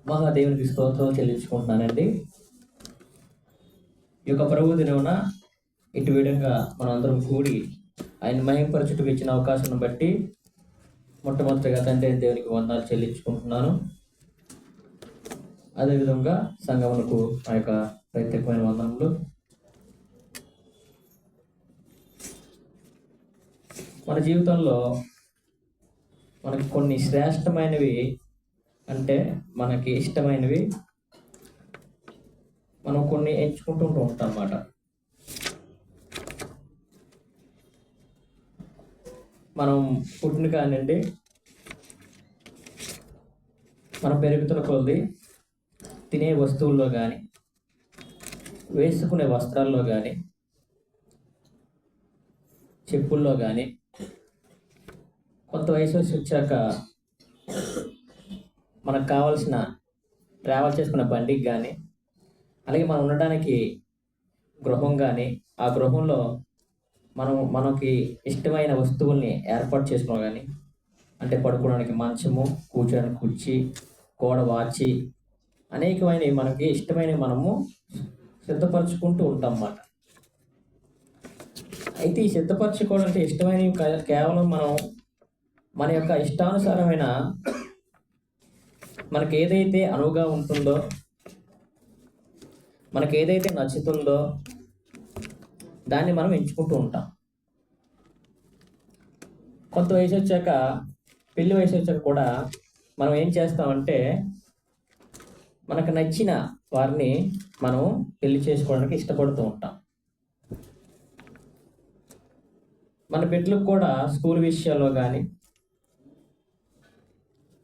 మహాదేవునికి స్తోత్రం చెల్లించుకుంటున్నానండి. ఈ యొక్క ప్రభు దినమున ఇటు విధంగా మనం అందరం కూడి ఆయన మహింపరచుటకు ఇచ్చిన అవకాశం బట్టి మొట్టమొదటిగా తండ్రి దేవునికి వందనాలు చెల్లించుకుంటున్నాను. అదేవిధంగా సంఘములకు ఆ యొక్క ప్రత్యేకమైన వందనములు. మన జీవితంలో మనకి కొన్ని శ్రేష్టమైనవి అంటే మనకి ఇష్టమైనవి మనం కొన్ని ఎంచుకుంటూ ఉంటాం అన్నమాట. మనం పుట్టిన కానివ్వండి, మనం పెరుగుతున్న కొద్ది తినే వస్తువుల్లో కానీ, వేసుకునే వస్త్రాల్లో కానీ, చెప్పుల్లో కానీ, కొంత వయసు వచ్చాక మనకు కావాల్సిన ట్రావెల్ చేసుకున్న బండికి కానీ, అలాగే మనం ఉండడానికి గృహం కానీ, ఆ గృహంలో మనకి ఇష్టమైన వస్తువుల్ని ఏర్పాటు చేసుకోవడం కానీ, అంటే పడుకోవడానికి మంచము, కూర్చోడానికి కుర్చీ, గోడ వాచి, అనేకమైనవి మనకి ఇష్టమైనవి మనము సిద్ధపరచుకుంటూ ఉంటాం అన్నమాట. అయితే ఈ సిద్ధపరచుకోవడం అంటే ఇష్టమైనవి కేవలం మనం మన యొక్క ఇష్టానుసారమైన మనకి ఏదైతే అనువుగా ఉంటుందో, మనకి ఏదైతే నచ్చుతుందో దాన్ని మనం ఎంచుకుంటూ ఉంటాం. కొంత వయసు వచ్చాక, పెళ్లి వయసు వచ్చాక కూడా మనం ఏం చేస్తామంటే మనకు నచ్చిన వారిని మనం పెళ్లి చేసుకోవడానికి ఇష్టపడుతూ ఉంటాం. మన బిడ్డలకు కూడా స్కూల్ విషయాల్లో కానీ,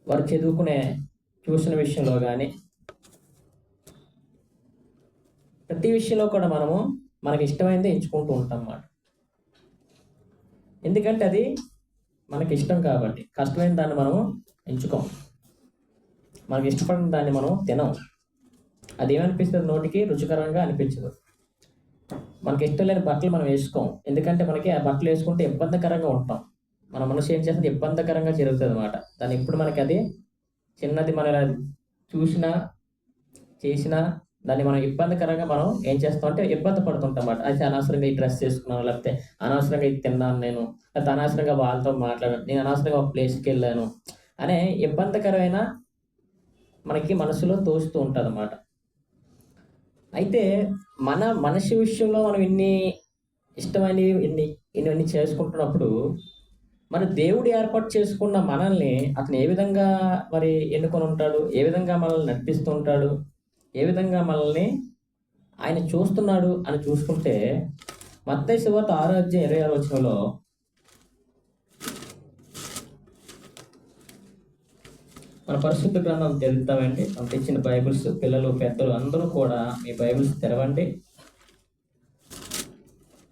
వారు చదువుకునే ట్యూషన్ విషయంలో కానీ, ప్రతి విషయంలో కూడా మనము మనకి ఇష్టమైనది ఎంచుకుంటూ ఉంటాం అన్నమాట. ఎందుకంటే అది మనకి ఇష్టం కాబట్టి. కష్టమైన దాన్ని మనము ఎంచుకోం, మనకి ఇష్టపడిన దాన్ని మనం తినం. అది ఏమనిపిస్తుంది, నోటికి రుచికరంగా అనిపించదు. మనకి ఇష్టం లేని బట్టలు మనం వేసుకోం, ఎందుకంటే మనకి ఆ బట్టలు వేసుకుంటే ఇబ్బందికరంగా ఉంటాం. మన మనసు ఏం చేస్తుంది, ఇబ్బందికరంగా జరుగుతుంది అన్నమాట. దాన్ని ఇప్పుడు మనకి అది చిన్నది మనం చూసినా చేసినా దాన్ని మనం ఇబ్బందికరంగా మనం ఏం చేస్తాం అంటే ఇబ్బంది పడుతుంటాం అన్నమాట. అయితే అనవసరంగా ఈ డ్రెస్ చేసుకున్నాను, లేకపోతే అనవసరంగా ఇది తిన్నాను నేను, లేకపోతే అనవసరంగా వాళ్ళతో మాట్లాడాను, నేను అనవసరంగా ఒక ప్లేస్కి వెళ్ళాను అనే ఇబ్బందికరమైన మనకి మనసులో తోస్తూ ఉంటుంది అన్నమాట. అయితే మన మనిషి విషయంలో మనం ఇన్ని ఇష్టమైనవి ఇవన్నీ చేసుకుంటున్నప్పుడు మరి దేవుడు ఏర్పాటు చేసుకున్న మనల్ని అతను ఏ విధంగా మరి ఎన్నుకొని ఉంటాడు, ఏ విధంగా మనల్ని నడిపిస్తూ ఉంటాడు, ఏ విధంగా మనల్ని ఆయన చూస్తున్నాడు అని చూసుకుంటే మత్తయి సువార్త 6:26 మన పరిశుద్ధ గ్రంథం తెలుస్తామండి. మనం తెచ్చిన బైబిల్స్, పిల్లలు పెద్దలు అందరూ కూడా మీ బైబిల్స్ తెరవండి.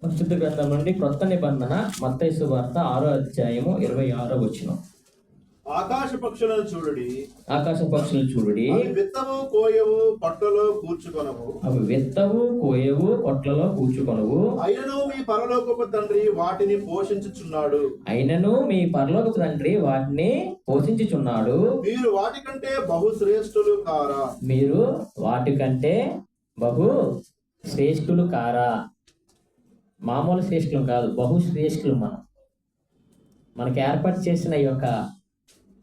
పరిశుద్ధ గ్రంథం నుండి క్రొత్త నిబంధన మత్తయి సువార్త 6:26. ఆకాశ పక్షులను చూడుడి, ఆకాశ పక్షులను చూడుడి, అవి విత్తవు కోయవు పొట్టలో కూర్చుకొనవు, అవి విత్తవు కోయవు పొట్లలో కూర్చుకొనవు, అయినను మీ పరలోకపు తండ్రి వాటిని పోషించుచున్నాడు, అయినను మీ పరలోకపు తండ్రి వాటిని పోషించుచున్నాడు. మీరు వాటికంటే బహు శ్రేష్ఠులు కారా, మీరు వాటికంటే బహు శ్రేష్ఠులు కారా. మామూలు శ్రేష్ఠులు కాదు, బహు శ్రేష్ఠులు. మనకి ఏర్పాటు చేసిన ఈ యొక్క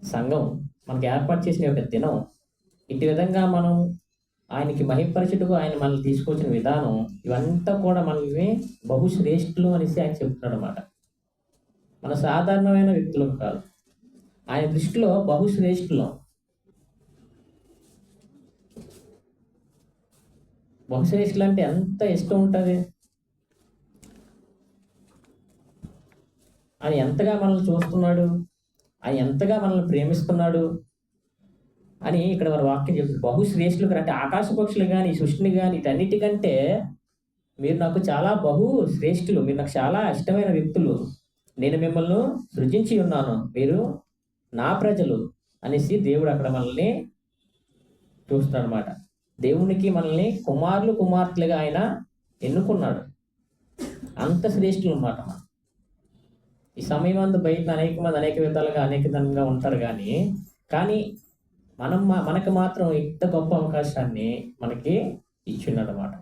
సంఘం, మనకి ఏర్పాటు చేసిన యొక్క దినం, ఇటు విధంగా మనం ఆయనకి మహింపరచుటకు ఆయన మనల్ని తీసుకొచ్చిన విధానం, ఇవంతా కూడా మనల్ని బహుశ్రేష్ఠులు అనేసి ఆయన చెప్తున్నాడు అన్నమాట. మన సాధారణమైన వ్యక్తులం కాదు, ఆయన దృష్టిలో బహుశ్రేష్ఠులం. బహుశ్రేష్ఠులు అంటే ఎంత ఇష్టం ఉంటుంది, ఆయన ఎంతగా మనల్ని చూస్తున్నాడు, ఆయన ఎంతగా మనల్ని ప్రేమిస్తున్నాడు అని ఇక్కడ మన వాక్యం చెప్తుంది. బహుశ్రేష్ఠులు అంటే ఆకాశ పక్షులు కానీ, సృష్టిని కానీ, వీటన్నిటికంటే మీరు నాకు చాలా బహు శ్రేష్ఠులు, మీరు నాకు చాలా ఇష్టమైన వ్యక్తులు, నేను మిమ్మల్ని సృజించి ఉన్నాను, మీరు నా ప్రజలు అనేసి దేవుడు అక్కడ మనల్ని చూస్తున్నాడు అన్నమాట. దేవునికి మనల్ని కుమారులు కుమార్తెలుగా ఆయన ఎన్నుకున్నాడు. అంత శ్రేష్ఠులు అన్నమాట. ఈ సమయం అందు బయట అనేక మంది అనేక విధాలుగా అనేక విధంగా ఉంటారు, కానీ మనకు మాత్రం ఇంత గొప్ప అవకాశాన్ని మనకి ఇచ్చిండనమాట.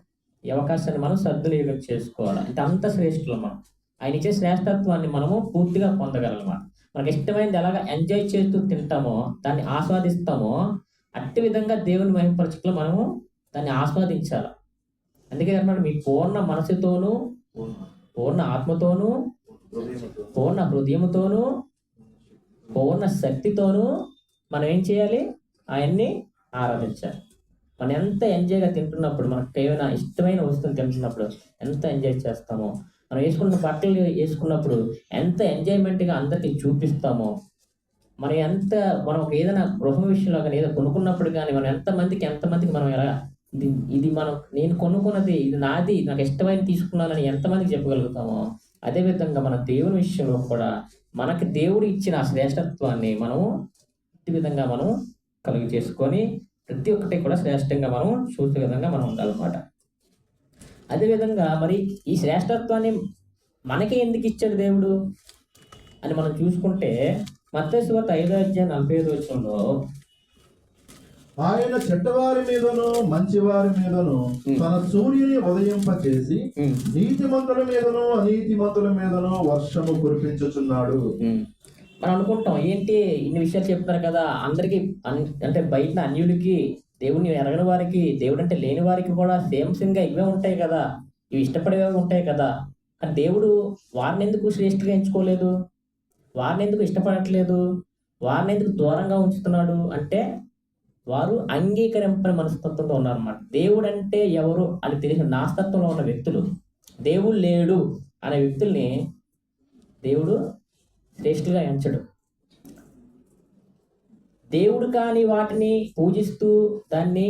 ఈ అవకాశాన్ని మనం సద్వినియోగం చేసుకోవాలి. అంటే అంత శ్రేష్ఠులు మనం. ఆయన ఇచ్చే శ్రేష్టత్వాన్ని మనము పూర్తిగా పొందగలమాట. మనకి ఇష్టమైనది ఎలాగ ఎంజాయ్ చేస్తూ తింటామో, దాన్ని ఆస్వాదిస్తామో, అట్టి విధంగా దేవుని మహిమపరచుటలో మనము దాన్ని ఆస్వాదించాలి. అందుకే అన్నమాట, మీ పూర్ణ మనసుతోనూ, పూర్ణ ఆత్మతోనూ, పూర్ణ హృదయముతోనూ, పూర్ణ శక్తితోనూ మనం ఏం చేయాలి? ఆయన్ని ఆరాధించాలి. మనం ఎంత ఎంజాయ్గా తింటున్నప్పుడు, మనకు ఏమైనా ఇష్టమైన వస్తువులు తింటున్నప్పుడు ఎంత ఎంజాయ్ చేస్తామో, మనం వేసుకున్న బట్టలు వేసుకున్నప్పుడు ఎంత ఎంజాయ్మెంట్గా అందరికీ చూపిస్తామో, మనం ఒక ఏదైనా గృహ విషయంలో కానీ ఏదో కొనుక్కున్నప్పుడు కానీ మనం ఎంతమందికి మనం ఎలా ఇది నేను కొనుక్కున్నది, ఇది నాది, నాకు ఇష్టమైన తీసుకున్నానని ఎంతమందికి చెప్పగలుగుతామో, అదేవిధంగా మన దేవుని విషయంలో కూడా మనకి దేవుడు ఇచ్చిన ఆ శ్రేష్టత్వాన్ని మనం ఈ విధంగా మనం కలుగు చేసుకొని ప్రతి ఒక్కటి కూడా శ్రేష్టంగా మనం చూసే విధంగా మనం ఉండాలన్నమాట. అదేవిధంగా మరి ఈ శ్రేష్టత్వాన్ని మనకి ఎందుకు ఇచ్చాడు దేవుడు అని మనం చూసుకుంటే, మత్తయి సువార్త 5:45 ఆయన చెడ్డవారి మీదను మంచివారి మీదను తన సూర్యుని ఉదయింపచేసి నీతిమంతుల మీదను అనీతిమంతుల మీదను వర్షము కురిపించుచున్నాడు. మనం అనుకుంటాం, ఏంటి ఇన్ని విషయాలు చెప్తున్నారు కదా, అందరికీ అంటే బయట అన్యుడికి, దేవుడిని ఎరగని వారికి, దేవుడు అంటే లేని వారికి కూడా సేమ్గా ఇవే ఉంటాయి కదా, ఇవి ఇష్టపడేవే ఉంటాయి కదా. కానీ దేవుడు వారిని ఎందుకు శ్రేష్ఠగా ఎంచుకోలేదు? వారిని ఎందుకు ఇష్టపడట్లేదు? వారిని ఎందుకు దూరంగా ఉంచుతున్నాడు అంటే, వారు అంగీకరింపని మనస్తత్వంతో ఉన్నారన్నమాట. దేవుడు అంటే ఎవరు అని తెలిసిన నాస్తత్వంలో ఉన్న వ్యక్తులు, దేవుడు లేడు అనే వ్యక్తుల్ని దేవుడు శ్రేష్ఠులుగా ఎంచడు. దేవుడు కాని వాటిని పూజిస్తూ దాన్ని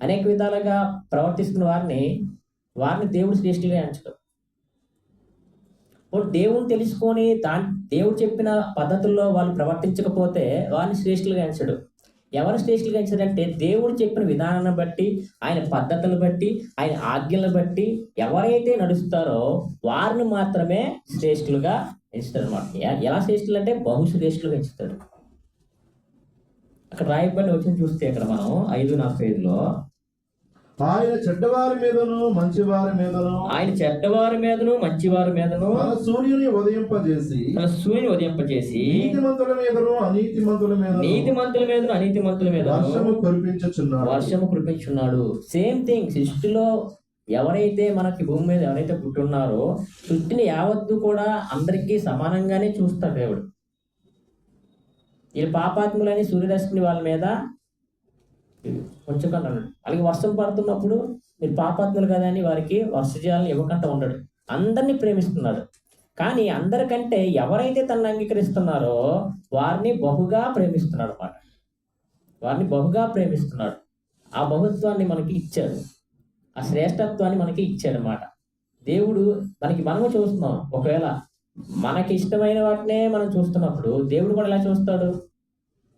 అనేక విధాలుగా ప్రవర్తిస్తున్న వారిని దేవుడు శ్రేష్ఠులుగా ఎంచడు. దేవుని తెలుసుకొని దేవుడు చెప్పిన పద్ధతుల్లో వాళ్ళు ప్రవర్తించకపోతే వారిని శ్రేష్ఠులుగా ఎంచడు. ఎవరు శ్రేష్ఠులుగా ఎంచారంటే, దేవుడు చెప్పిన విధానాన్ని బట్టి, ఆయన పద్ధతులను బట్టి, ఆయన ఆజ్ఞలను బట్టి ఎవరైతే నడుస్తారో వారిని మాత్రమే శ్రేష్ఠులుగా ఎంచుతాడు అనమాట. ఎలా శ్రేష్ఠులు అంటే బహుశ్రేష్ఠులుగా ఎంచుతాడు. అక్కడ రాయబడి వచ్చిన చూస్తే అక్కడ మనం 5:45 ఆయన చెడ్డవారి మీదను మంచివారి మీదను తన సూర్యుని ఉదయింపజేసి నీతిమంతుల మీదను అనీతిమంతుల మీదను వర్షము కురిపించుచున్నాడు. Same thing. సృష్టిలో ఎవరైతే మనకి భూమి మీద ఎవరైతే పుట్టున్నారో, సృష్టిని యావత్తు కూడా అందరికీ సమానంగానే చూస్తాడు దేవుడు. వీళ్ళు పాపాత్ములని సూర్యరశ్మిని వాళ్ళ మీద ఉంచకుండా ఉన్నాడు. అలాగే వర్షం పడుతున్నప్పుడు మీరు పాపాత్ములు కదా అని వారికి వర్షజాలను ఇవ్వకుండా ఉండడు. అందరినీ ప్రేమిస్తున్నాడు. కానీ అందరికంటే ఎవరైతే తనను అంగీకరిస్తున్నారో వారిని బహుగా ప్రేమిస్తున్నాడు అన్నమాట. వారిని బహుగా ప్రేమిస్తున్నాడు. ఆ బహుత్వాన్ని మనకి ఇచ్చాడు. ఆ శ్రేష్టత్వాన్ని మనకి ఇచ్చాడు అన్నమాట. దేవుడు మనము చూస్తున్నాం. ఒకవేళ మనకి ఇష్టమైన వాటినే మనం చూస్తున్నప్పుడు దేవుడు కూడా ఎలా చూస్తాడు?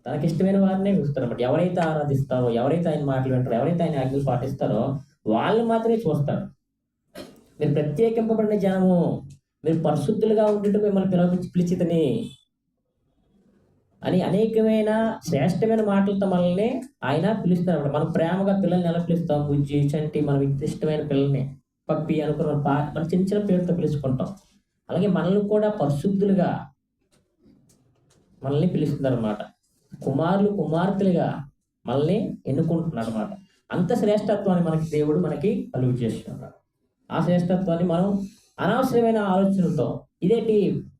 తనకి ఇష్టమైన వారినే చూస్తాడు అన్నమాట. ఎవరైతే ఆరాధిస్తారో, ఎవరైతే ఆయన మాటలు వింటారో, ఎవరైతే ఆయన ఆజ్ఞలు పాటిస్తారో వాళ్ళు మాత్రమే చూస్తాడు. మీరు ప్రత్యేకింపబడిన జనము, మీరు పరిశుద్ధులుగా ఉండటం మిమ్మల్ని పిలిచితని అని అనేకమైన శ్రేష్టమైన మాటలతో మనల్ని ఆయన పిలుస్తాడు. మనం ప్రేమగా పిల్లల్ని ఎలా పిలుస్తాం? బుజ్జి, చంటి, మనం ఇష్టమైన పిల్లల్ని పప్పి అనుకున్న మన చిన్న చిన్న పేరుతో పిలుచుకుంటాం. అలాగే మనల్ని కూడా పరిశుద్ధులుగా మనల్ని పిలుస్తున్నారు అన్నమాట. కుమారులు కుమార్తెలుగా మనల్ని ఎన్నుకుంటున్నారు అన్నమాట. అంత శ్రేష్టత్వాన్ని దేవుడు మనకి కలుగు చేస్తున్నాడు. ఆ శ్రేష్టత్వాన్ని మనం అనవసరమైన ఆలోచనలతో, ఇదేంటి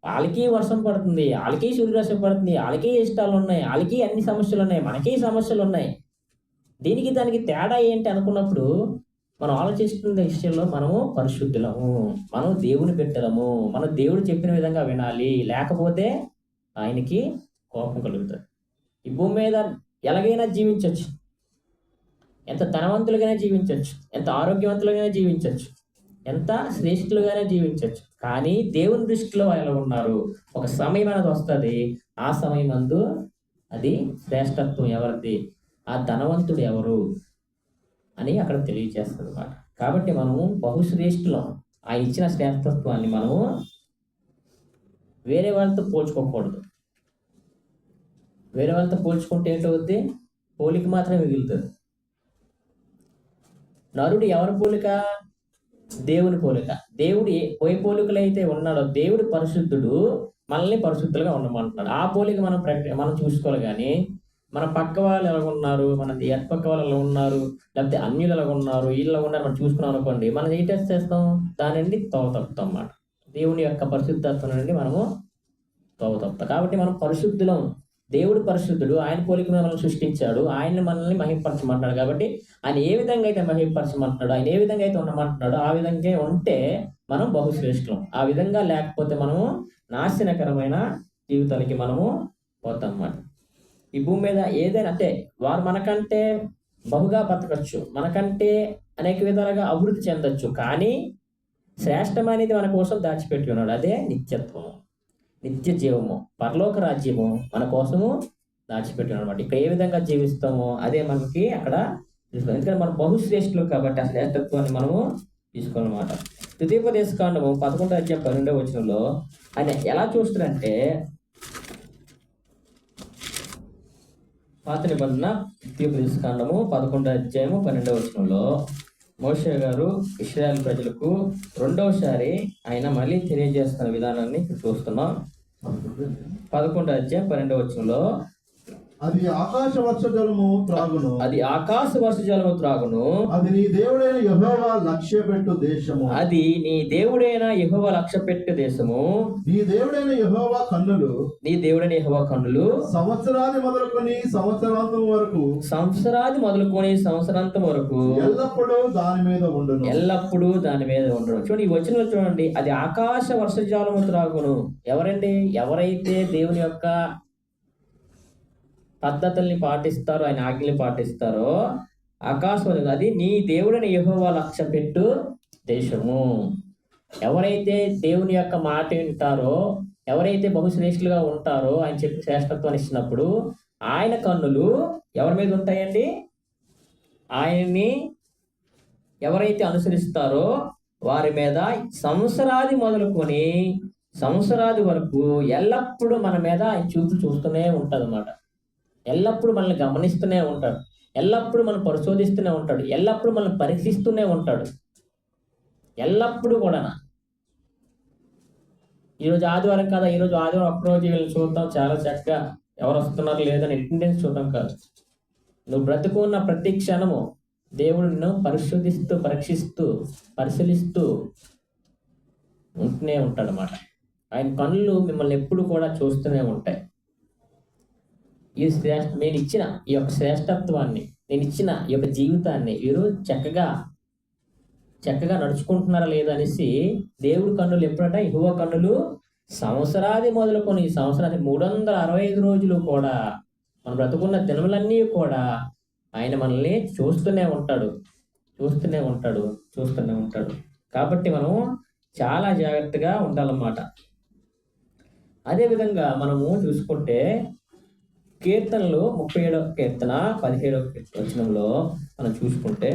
వాళ్ళకి వర్షం పడుతుంది, వాళ్ళకి సూర్యరశ్మి పడుతుంది, వాళ్ళకి ఇష్టాలు ఉన్నాయి, వాళ్ళకి అన్ని సమస్యలు ఉన్నాయి, మనకి సమస్యలు ఉన్నాయి, దీనికి దానికి తేడా ఏంటి అనుకున్నప్పుడు మనం ఆలోచిస్తున్న విషయంలో మనము పరిశుద్ధులము, మనం దేవుని బిడ్డలము, మనం దేవుడు చెప్పిన విధంగా వినాలి, లేకపోతే ఆయనకి కోపం కలుగుతుంది. ఈ భూమి మీద ఎలాగైనా జీవించవచ్చు, ఎంత ధనవంతులుగానే జీవించవచ్చు, ఎంత ఆరోగ్యవంతులుగానే జీవించవచ్చు, ఎంత శ్రేష్ఠులుగానే జీవించవచ్చు. కానీ దేవుని దృష్టిలో ఎలా ఉన్నారు? ఒక సమయం అనేది వస్తుంది. ఆ సమయం అందు అది శ్రేష్టత్వం ఎవరిది, ఆ ధనవంతుడు ఎవరు అని అక్కడ తెలియజేస్తుంది అన్నమాట. కాబట్టి మనము బహుశ్రేష్ఠులం. ఆ ఇచ్చిన శ్రేష్టత్వాన్ని మనము వేరే వాళ్ళతో పోల్చుకోకూడదు. వేరే వాళ్ళతో పోల్చుకుంటే ఏంటవుద్ది? పోలిక మాత్రమే మిగులుతుంది. నరుడు ఎవరి పోలిక? దేవుని పోలిక. దేవుడు ఏ పోలికలు అయితే ఉన్నాడో, దేవుడు పరిశుద్ధుడు, మనల్ని పరిశుద్ధులుగా ఉండమంటున్నాడు. ఆ పోలిక మనం చూసుకోవాలి. కానీ మన పక్క వాళ్ళు ఎలా ఉన్నారు, మన పక్క వాళ్ళు ఎలా ఉన్నారు, లేకపోతే అన్యులు ఎలా ఉన్నారు, వీళ్ళు ఉన్నారు మనం చూసుకున్నాం అనుకోండి, మనం ఏ టెస్ట్ చేస్తాం? దాని నుండి తప్పుతాం అన్నమాట. దేవుని యొక్క పరిశుద్ధత్వం నుండి మనము తప్పుతాం. కాబట్టి మనం పరిశుద్ధులం. దేవుడు పరిశుద్ధుడు, ఆయన పోలిక మనల్ని సృష్టించాడు, ఆయన మనల్ని మహిమపరచమంటున్నాడు. కాబట్టి ఆయన ఏ విధంగా అయితే మహిమపరచమంటున్నాడు, ఆయన ఏ విధంగా అయితే ఉండమంటున్నాడో ఆ విధంగా ఉంటే మనం బహుశ్రేష్ఠులం. ఆ విధంగా లేకపోతే మనము నాశనకరమైన జీవితాలకి మనము పోతాం అన్నమాట. ఈ భూమి మీద ఏదైనా అంటే వారు మనకంటే బహుగా బతకచ్చు, మనకంటే అనేక విధాలుగా అభివృద్ధి చెందొచ్చు, కానీ శ్రేష్టమైనది మన కోసం దాచిపెట్టి ఉన్నాడు. అదే నిత్యత్వము, నిత్య జీవము, పరలోక రాజ్యము మన కోసము దాచిపెట్టాను అనమాట. ఇక్కడ ఏ విధంగా జీవిస్తామో అదే మనకి అక్కడ చూసుకోవాలి. ఎందుకంటే మనం బహుశ్రేష్ఠులు కాబట్టి ఆ శ్రేష్టత్వాన్ని మనము తీసుకోవాలన్నమాట. ద్వితీయోపదేశకాండము 11:12 ఆయన ఎలా చూస్తారంటే, పాత నిబంధన ద్వితీయోపదేశకాండము 11:12 మోషే గారు ఇశ్రాయేలు ప్రజలకు రెండవసారి ఆయన మళ్ళీ తెలియజేస్తున్న విధానాన్ని చూస్తున్నాం. 11:12 అది ఆకాశ వర్ష జలము త్రాగును, అది ఆకాశ వర్ష జలము త్రాగును, అది నీ దేవుడైన యెహోవా లక్ష్యపెట్టు దేశము, అది నీ దేవుడైన యెహోవా లక్ష్యపెట్టు దేశము, నీ దేవుడైన యెహోవా కన్నులు, నీ దేవుడైన యెహోవా కన్నులు సంవత్సరాది మొదలుకొని సంవత్సరాంతం వరకు, సంవత్సరాది మొదలుకొని సంవత్సరాంతం వరకు ఎల్లప్పుడూ దాని మీద ఉండును, ఎల్లప్పుడూ దాని మీద ఉండను. చూడండి, ఈ వచనం చూడండి. అది ఆకాశ వర్షజాలము త్రాగును. ఎవరండి? ఎవరైతే దేవుని యొక్క పద్ధతుల్ని పాటిస్తారో, ఆయన ఆజ్ఞల్ని పాటిస్తారో ఆకాశం, అది నీ దేవుడిని యెహోవా లక్ష్యపెట్టు దేశము. ఎవరైతే దేవుని యొక్క మాట వింటారో, ఎవరైతే బహుశ్రేష్ఠులుగా ఉంటారో, ఆయన చెప్పి శ్రేష్టత్వాన్ని ఇచ్చినప్పుడు ఆయన కన్నులు ఎవరి మీద ఉంటాయండి? ఆయన్ని ఎవరైతే అనుసరిస్తారో వారి మీద సంవత్సరాది మొదలుకొని సంవత్సరాది వరకు ఎల్లప్పుడూ మన మీద ఆయన చూస్తూనే ఉంటుంది అన్నమాట. ఎల్లప్పుడూ మనల్ని గమనిస్తూనే ఉంటాడు, ఎల్లప్పుడూ మనం పరిశోధిస్తూనే ఉంటాడు, ఎల్లప్పుడూ మనల్ని పరీక్షిస్తూనే ఉంటాడు, ఎల్లప్పుడూ కూడా. ఈరోజు ఆదివారం కదా, ఈరోజు ఆదివారం ఒక్కరోజు వీళ్ళని చూద్దాం, చాలా చక్కగా ఎవరు వస్తున్నారు లేదని అటెండెన్స్ చూడటం కాదు. నువ్వు బ్రతుకున్న ప్రతి క్షణము దేవుడు నిన్ను పరిశోధిస్తూ, పరీక్షిస్తూ, పరిశీలిస్తూ ఉంటూనే ఉంటాడు అన్నమాట. ఆయన కళ్ళు మిమ్మల్ని ఎప్పుడు కూడా చూస్తూనే ఉంటాయి. నేను ఇచ్చిన ఈ యొక్క శ్రేష్టత్వాన్ని, నేను ఇచ్చిన ఈ యొక్క జీవితాన్ని వీరు చక్కగా నడుచుకుంటున్నారా లేదా అనేసి దేవుడి కన్నులు ఎప్పుడట? యెహోవా కన్నులు సంవత్సరాది మొదలుకొని సంవత్సరాది 365 రోజులు కూడా, మన బ్రతుకున్న దినములన్నీ కూడా ఆయన మనల్ని చూస్తూనే ఉంటాడు. కాబట్టి మనం చాలా జాగ్రత్తగా ఉండాలన్నమాట. అదేవిధంగా మనము చూసుకుంటే కీర్తనలు 37వ కీర్తన 17వ వచనంలో మనం చూసుకుంటే,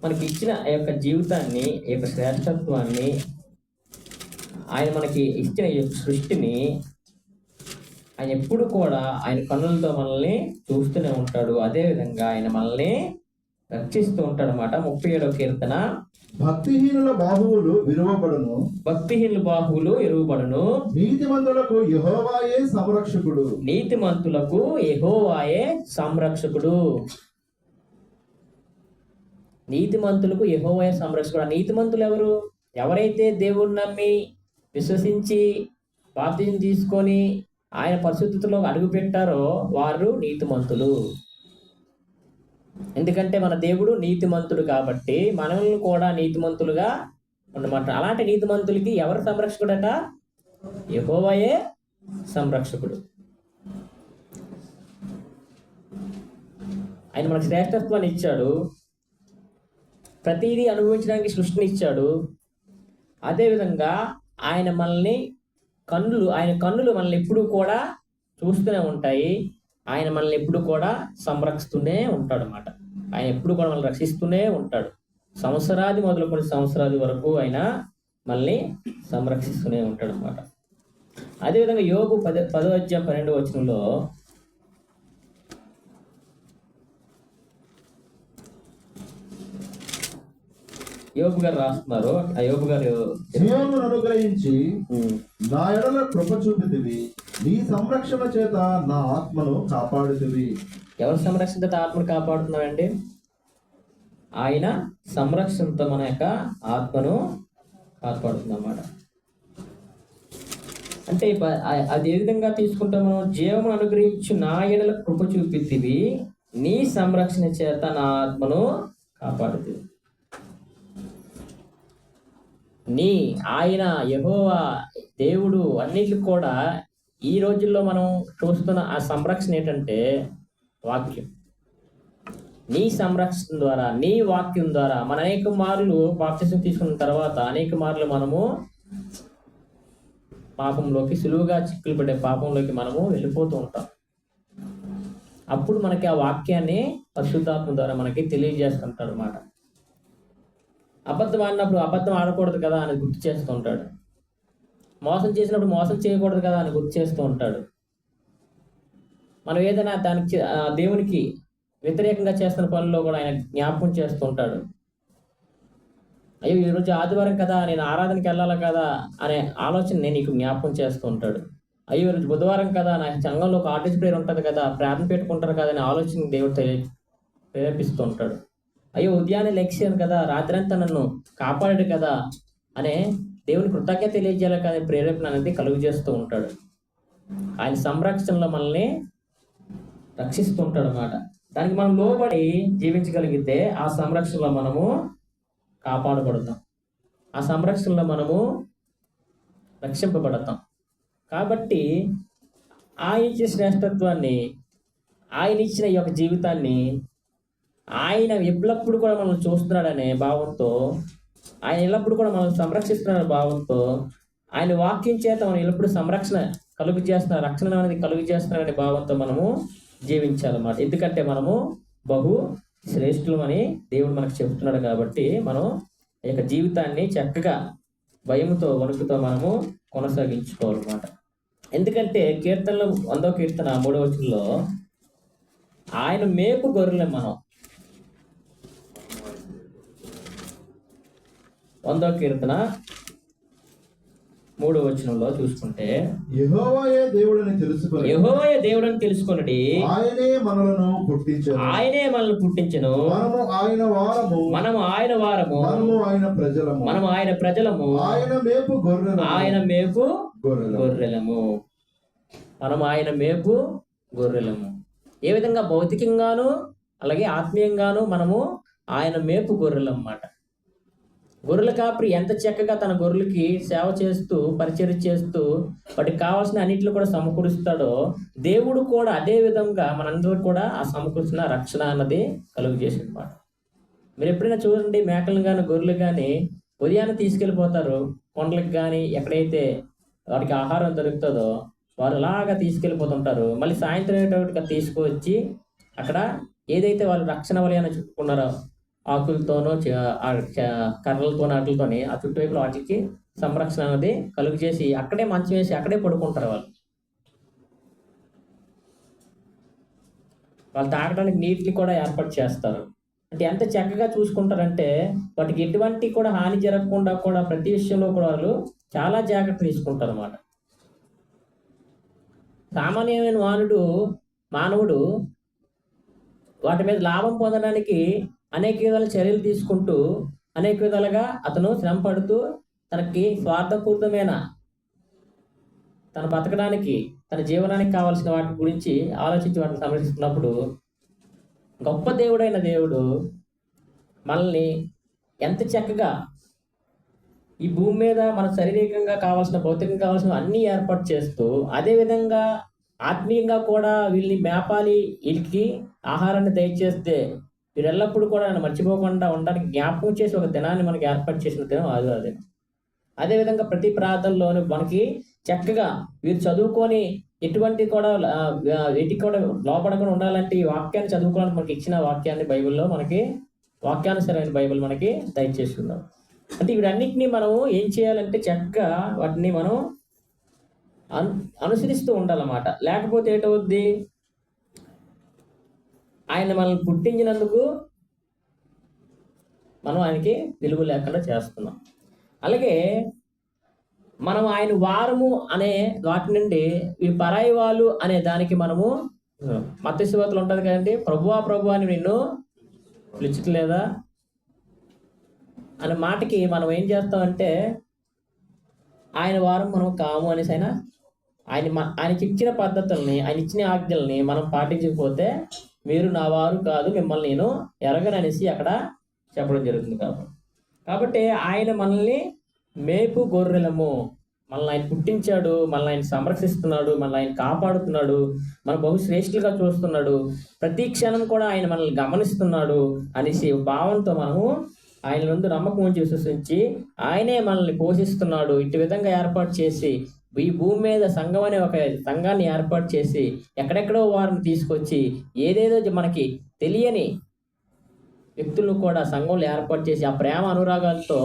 మనకి ఇచ్చిన ఆ యొక్క జీవితాన్ని, ఈ యొక్క శ్రేష్టత్వాన్ని, ఆయన మనకి ఇచ్చిన ఈ యొక్క సృష్టిని ఆయన ఎప్పుడు కూడా ఆయన కన్నులతో మనల్ని చూస్తూనే ఉంటాడు. అదేవిధంగా ఆయన మనల్ని రక్షిస్తూ ఉంటాడు అన్నమాట. 37వ కీర్తన, భక్తిహీనుల బాహువులు విరువబడును, భక్తిహీనుల బాహువులు ఎరుగుబడును, నీతిమంతులకు యెహోవాయే సంరక్షకుడు, నీతిమంతులకు యెహోవాయే సంరక్షకుడు. నీతిమంతులకు యెహోవాయే సంరక్షకుడు. ఆ నీతిమంతులు ఎవరు? ఎవరైతే దేవుడిని నమ్మి విశ్వసించి బాప్తిజం తీసుకొని ఆయన పరిశుద్ధతలో అడుగు పెట్టారో వారు నీతిమంతులు. ఎందుకంటే మన దేవుడు నీతిమంతుడు కాబట్టి మనల్ని కూడా నీతిమంతులుగా ఉండమంట. అలాంటి నీతిమంతులకి ఎవరు సంరక్షకుడట? యెహోవాయే సంరక్షకుడు. ఆయన మనకు శ్రేష్టత్వాన్ని ఇచ్చాడు, ప్రతిదీ అనుభవించడానికి సృష్టిని ఇచ్చాడు. అదేవిధంగా ఆయన కన్నులు మనల్ని ఎప్పుడు కూడా చూస్తూనే ఉంటాయి. ఆయన మనల్ని ఎప్పుడు కూడా సంరక్షిస్తూనే ఉంటాడు అన్నమాట. ఆయన ఎప్పుడు కూడా మనల్ని రక్షిస్తూనే ఉంటాడు. సంవత్సరాది మొదలుకొని సంవత్సరాది వరకు ఆయన మనల్ని సంరక్షిస్తూనే ఉంటాడు అన్నమాట. అదేవిధంగా యోబు 10వ అధ్యాయం 12వ వచనంలో యోబు గారు రాస్తున్నారు. ఆ యోబు గారు జీవమును అనుగ్రహించి ఉమ్, నా ఎడల కృప చూపితివి, నీ సంరక్షణ చేత నా ఆత్మను కాపాడుతివి. ఎవరి సంరక్షణతో ఆత్మను కాపాడుతున్నాడండి? ఆయన సంరక్షణతో మన యొక్క ఆత్మను కాపాడుతుంది అన్నమాట. అంటే అది ఏ విధంగా తీసుకుంటాం మనం? జీవమును అనుగ్రహించి నా ఎడల కృప చూపితివి, నీ సంరక్షణ చేత నా ఆత్మను కాపాడుతుంది. ఆయన యెహోవా దేవుడు అన్నిటికి కూడా ఈ రోజుల్లో మనం చూస్తున్న ఆ సంరక్షణ ఏంటంటే వాక్యం. నీ సంరక్షణ ద్వారా, నీ వాక్యం ద్వారా మన అనేక మార్లు బాప్తిసం తీసుకున్న తర్వాత అనేక మార్లు మనము పాపంలోకి సులువుగా చిక్కులు పడే పాపంలోకి మనము వెళ్ళిపోతూ ఉంటాం. అప్పుడు మనకి ఆ వాక్యాన్ని పరిశుద్ధాత్మ ద్వారా మనకి తెలియజేస్తుంటాడు అన్నమాట. అబద్ధం ఆడినప్పుడు అబద్ధం ఆడకూడదు కదా అని గుర్తు చేస్తూ ఉంటాడు. మోసం చేసినప్పుడు మోసం చేయకూడదు కదా అని గుర్తు చేస్తూ ఉంటాడు. మనం ఏదైనా దానికి దేవునికి వ్యతిరేకంగా చేస్తున్న పనుల్లో కూడా ఆయన జ్ఞాపకం చేస్తూ ఉంటాడు. అయ్యో ఈరోజు ఆదివారం కదా, నేను ఆరాధనకి వెళ్ళాలి కదా అనే ఆలోచన నేను నీకు జ్ఞాపకం చేస్తూ ఉంటాడు. అయ్యో ఈరోజు బుధవారం కదా, నా సంఘంలో ఒక ఆర్టిస్ట్ ప్రేయర్ ఉంటుంది కదా, ప్రార్థన పెట్టుకుంటారు కదా అనే ఆలోచన దేవుడు ప్రేరేపిస్తూ ఉంటాడు. అయ్యో ఉదయాన్నే లెక్చాను కదా, రాత్రంతా నన్ను కాపాడాడు కదా అనే దేవుని కృతజ్ఞత తెలియజేయాలి కదా ప్రేరేపణ అనేది కలుగు చేస్తూ ఉంటాడు. ఆయన సంరక్షణలో మనల్ని రక్షిస్తూ ఉంటాడు అన్నమాట. దానికి మనం లోబడి జీవించగలిగితే ఆ సంరక్షణలో మనము కాపాడబడతాం, ఆ సంరక్షణలో మనము రక్షింపబడతాం. కాబట్టి ఆయన ఇచ్చిన శ్రేష్టత్వాన్ని, ఆయన ఇచ్చిన ఈ యొక్క జీవితాన్ని ఆయన ఎల్లప్పుడు కూడా మనం చూస్తున్నాడనే భావంతో, ఆయన ఎల్లప్పుడు కూడా మనం సంరక్షిస్తున్నాడనే భావంతో, ఆయన వాక్యం చేత మనం ఎల్లప్పుడు సంరక్షణ కలుగు చేస్తున్న, రక్షణ అనేది కలుగు చేస్తున్నాడనే భావంతో మనము జీవించాలన్నమాట. ఎందుకంటే మనము బహు శ్రేష్ఠులమని దేవుడు మనకు చెబుతున్నాడు. కాబట్టి మనం ఈ యొక్క జీవితాన్ని చక్కగా భయముతో వణుకుతో మనము కొనసాగించుకోవాలన్నమాట. ఎందుకంటే కీర్తనలో 100వ కీర్తన 3వ వచనంలో ఆయన మేపు గొర్రెలు మనం 100వ కీర్తన 3వ వచనంలో చూసుకుంటే యెహోవాయే దేవుడని తెలుసుకొని, యెహోవాయే దేవుడని తెలుసుకొనుడి, ఆయనే మనలను పుట్టించెను, ఆయనే మనల్ని పుట్టించెను, మనము ఆయన వారము, మనము ఆయన వారము, మనము ఆయన ప్రజలము, మనము ఆయన ప్రజలము, ఆయన మేపు గొర్రెలము, ఆయన మేపు గొర్రెలము. గొర్రెలము, మనము ఆయన మేపు గొర్రెలము. ఏ విధంగా భౌతికంగాను అలాగే ఆత్మీయంగాను మనము ఆయన మేపు గొర్రెలు అన్నమాట. గొర్రెల కాపరి ఎంత చక్కగా తన గొర్రెలకి సేవ చేస్తూ పరిచర్య చేస్తూ వాటికి కావాల్సిన అన్నింటిలో కూడా సమకూరుస్తాడో, దేవుడు కూడా అదే విధంగా మనందరూ కూడా ఆ సమకూర్చిన రక్షణ అన్నది కలుగు చేసేది అన్నమాట. మీరు ఎప్పుడైనా చూడండి, మేకలు కానీ గొర్రెలు కానీ ఉదయాన్నే తీసుకెళ్ళిపోతారు కొండలకు కానీ, ఎక్కడైతే వాటికి ఆహారం దొరుకుతుందో వారు అలాగా తీసుకెళ్ళిపోతుంటారు. మళ్ళీ సాయంత్రం అయ్యేటట్టుగా తీసుకువచ్చి అక్కడ ఏదైతే వాళ్ళు రక్షణ వలయాన్ని చుట్టుకున్నారో ఆకులతోనో కర్రలతోనో వాటితోని ఆ చుట్టువైపుల వాటికి సంరక్షణ అనేది కలుగు చేసి అక్కడే మంచం వేసి అక్కడే పడుకుంటారు. వాళ్ళు తాగడానికి నీటిని కూడా ఏర్పాటు చేస్తారు. అంటే ఎంత చక్కగా చూసుకుంటారంటే వాటికి ఎటువంటి కూడా హాని జరగకుండా కూడా ప్రతి విషయంలో కూడా వాళ్ళు చాలా జాగ్రత్త తీసుకుంటారు అన్నమాట. సామాన్యమైన మానవుడు వాటి మీద లాభం పొందడానికి అనేక విధాల చర్యలు తీసుకుంటూ అనేక విధాలుగా అతను శ్రమ పడుతూ తనకి స్వార్థపూరితమైన తన బతకడానికి తన జీవనానికి కావాల్సిన వాటి గురించి ఆలోచించి వాటిని సంరక్షిస్తున్నప్పుడు గొప్ప దేవుడైన దేవుడు మనల్ని ఎంత చక్కగా ఈ భూమి మీద మన శారీరకంగా కావాల్సిన భౌతికంగా కావాల్సిన అన్ని ఏర్పాటు చేస్తూ అదేవిధంగా ఆత్మీయంగా కూడా వీళ్ళని మేపాలి, వీళ్ళకి ఆహారాన్ని దయచేస్తే వీరు ఎల్లప్పుడూ కూడా నన్ను మర్చిపోకుండా ఉండడానికి జ్ఞాపకం చేసి ఒక దినాన్ని మనకి ఏర్పాటు చేసిన దినం ఆదివారం. అదేవిధంగా ప్రతి ప్రార్థనలోనూ మనకి చక్కగా వీరు చదువుకొని ఎటువంటి కూడా వీటికి కూడా లోపడకుండా ఉండాలంటే ఈ వాక్యాన్ని చదువుకోవడానికి మనకి ఇచ్చిన వాక్యాన్ని బైబిల్లో మనకి వాక్యానుసరమైన బైబిల్ మనకి దయచేస్తున్నాం. అంటే వీటన్నిటిని మనం ఏం చేయాలంటే చక్కగా వాటిని మనం అనుసరిస్తూ ఉండాలన్నమాట. లేకపోతే ఏటవుద్ది, ఆయన మనల్ని పుట్టించినందుకు మనం ఆయనకి విలువ లేకుండా చేస్తున్నాం. అలాగే మనం ఆయన వారము అనే వాటి నుండి ఈ పరాయి వాళ్ళు అనే దానికి మనము మత్తయి సువార్తలో ఉంటుంది కదండి, ప్రభువా ప్రభువా అని నిన్ను పిలుచట్లేదా అనే మాటకి మనం ఏం చేస్తామంటే ఆయన వారం మనం కాము అనేసి ఆయనకి ఇచ్చిన పద్ధతుల్ని, ఆయన ఇచ్చిన ఆజ్ఞల్ని మనం పాటించకపోతే మీరు నా వారు కాదు, మిమ్మల్ని నేను ఎరగననేసి అక్కడ చెప్పడం జరుగుతుంది. కాబట్టి ఆయన మనల్ని మేపు గొర్రెలము, మనల్ని ఆయన పుట్టించాడు, మనల్ని ఆయన సంరక్షిస్తున్నాడు, మనల్ని ఆయన కాపాడుతున్నాడు, మన బహుశ్రేష్ఠులుగా చూస్తున్నాడు, ప్రతి క్షణం కూడా ఆయన మనల్ని గమనిస్తున్నాడు అనేసి భావంతో మనము ఆయన ముందు నమ్మకం ఉంచి విశ్వసించి ఆయనే మనల్ని పోషిస్తున్నాడు, ఇటు విధంగా ఏర్పాటు చేసి ఈ భూమి మీద సంఘం అనే ఒక సంఘాన్ని ఏర్పాటు చేసి ఎక్కడెక్కడో వారిని తీసుకొచ్చి ఏదేదో మనకి తెలియని వ్యక్తులను కూడా సంఘంలో ఏర్పాటు చేసి ఆ ప్రేమ అనురాగాలతో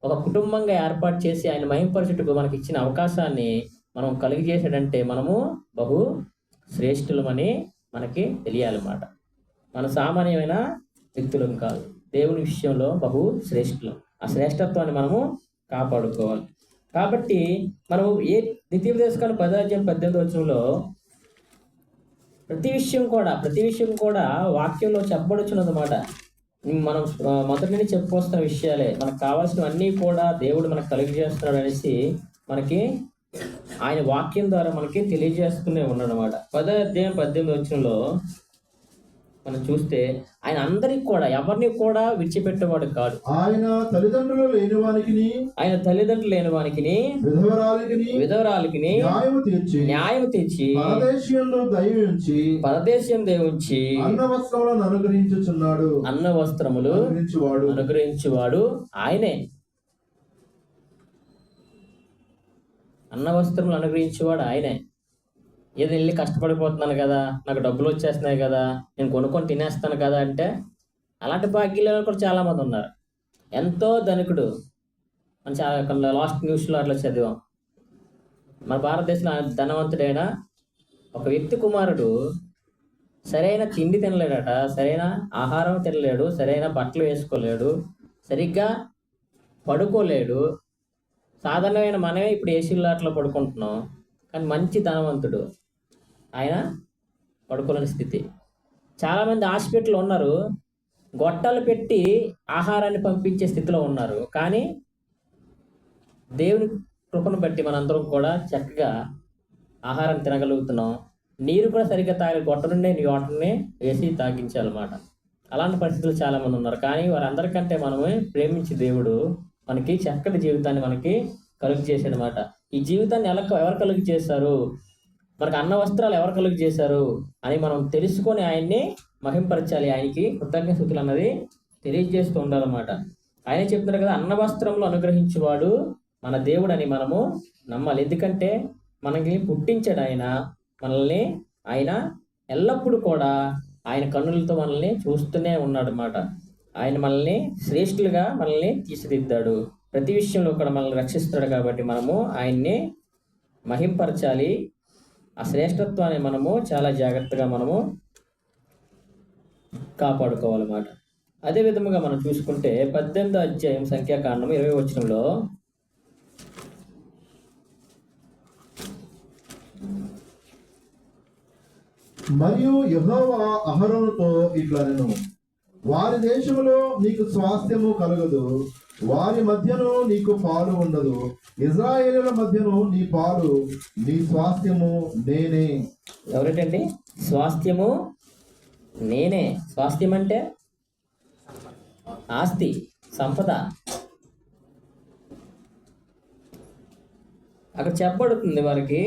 ఒక కుటుంబంగా ఏర్పాటు చేసి ఆయన మహింపరచుటకు మనకి ఇచ్చిన అవకాశాన్ని మనం కలిగజేసాడంటే మనము బహు శ్రేష్ఠులమని మనకి తెలియాలన్నమాట. మన సామాన్యమైన వ్యక్తులం కాదు, దేవుని విషయంలో బహు శ్రేష్ఠులం. ఆ శ్రేష్ఠత్వాన్ని మనము కాపాడుకోవాలి. కాబట్టి మనం ద్వితీయోపదేశకాండ 10:18 ప్రతి విషయం కూడా వాక్యంలో చెప్పబడుచున్నదన్నమాట. మనం మొదటి నుంచి చెప్పుకొస్తున్న విషయాలే, మనకు కావాల్సినవన్నీ కూడా దేవుడు మనకు కలిగజేస్తున్నాడు అనేసి మనకి ఆయన వాక్యం ద్వారా మనకి తెలియజేస్తూనే ఉన్నాడు అనమాట. 10:18 మనం చూస్తే ఆయన అందరికి కూడా ఎవరిని కూడా విడిచిపెట్టేవాడు కాదు. ఆయన తల్లిదండ్రులు లేని వానికి విధవరాలికి న్యాయము తీర్చి పరదేశం దేవుంచి అన్న వస్త్రములు అనుగ్రహించువాడు ఆయనే. అన్న వస్త్రములు అనుగ్రహించేవాడు ఆయనే. ఏదో వెళ్ళి కష్టపడిపోతున్నాను కదా, నాకు డబ్బులు వచ్చేస్తున్నాయి కదా, నేను కొనుక్కొని తినేస్తాను కదా అంటే అలాంటి భాగ్యాలు కూడా చాలామంది ఉన్నారు. ఎంతో ధనికుడు, మనం చాలా లాస్ట్ న్యూస్లో అట్లా చదివాం. మన భారతదేశంలో ధనవంతుడైన ఒక వ్యక్తి కుమారుడు సరైన తిండి తినలేడట, సరైన ఆహారం తినలేడు, సరైన బట్టలు వేసుకోలేడు, సరిగ్గా పడుకోలేడు. సాధారణమైన మనమే ఇప్పుడు ఏసీల్లో అట్లా పడుకుంటున్నాం, కానీ మంచి ధనవంతుడు ఆయన పడుకోలేని స్థితి. చాలామంది హాస్పిటల్లో ఉన్నారు, గొట్టాలు పెట్టి ఆహారాన్ని పంపించే స్థితిలో ఉన్నారు. కానీ దేవుని కృపను బట్టి మనందరం కూడా చక్కగా ఆహారం తినగలుగుతున్నాం. నీరు కూడా సరిగ్గా తాగే గొట్ట నుండే వాటర్ని వేసి తాగించాలన్నమాట. అలాంటి పరిస్థితులు చాలామంది ఉన్నారు. కానీ వారందరికంటే మనమే ప్రేమించి దేవుడు మనకి చక్కటి జీవితాన్ని మనకి కలుగు చేశాడనమాట. ఈ జీవితాన్ని ఎవరు కలుగు చేశారు, మనకు అన్న వస్త్రాలు ఎవరు కలుగు చేశారు అని మనం తెలుసుకొని ఆయన్ని మహింపరచాలి, ఆయనకి కృతజ్ఞతలు అన్నది తెలియజేస్తూ ఉండాలన్నమాట. ఆయన చెప్తున్నారు కదా, అన్న వస్త్రములు అనుగ్రహించేవాడు మన దేవుడు అని మనము నమ్మాలి. ఎందుకంటే మనకి పుట్టించాడు ఆయన, మనల్ని ఆయన ఎల్లప్పుడూ కూడా ఆయన కన్నులతో మనల్ని చూస్తూనే ఉన్నాడు అన్నమాట. ఆయన మనల్ని శ్రేష్ఠులుగా మనల్ని తీర్చిదిద్దాడు, ప్రతి విషయంలో కూడా మనల్ని రక్షిస్తాడు. కాబట్టి మనము ఆయన్ని మహింపరచాలి. ఆ శ్రేష్ఠత్వాన్ని మనము చాలా జాగ్రత్తగా మనము కాపాడుకోవాలన్నమాట. అదే విధముగా మనం చూసుకుంటే 18వ అధ్యాయం సంఖ్యాకాండం 20వ మరియు యెహోవా అహరోనుతో ఇట్లా నేను, వారి దేశములో నీకు స్వాస్థ్యము కలగదు, వారి మధ్యను నీకు పాలు ఉండదు, ఇజ్రాయేలుల మధ్యను నీ పాలు నీ స్వాస్థ్యము నేనే. ఎవరేంటండి స్వాస్థ్యము నేనే? స్వాస్థ్యం అంటే ఆస్తి, సంపద. అక్కడ చెప్పబడుతుంది వారికి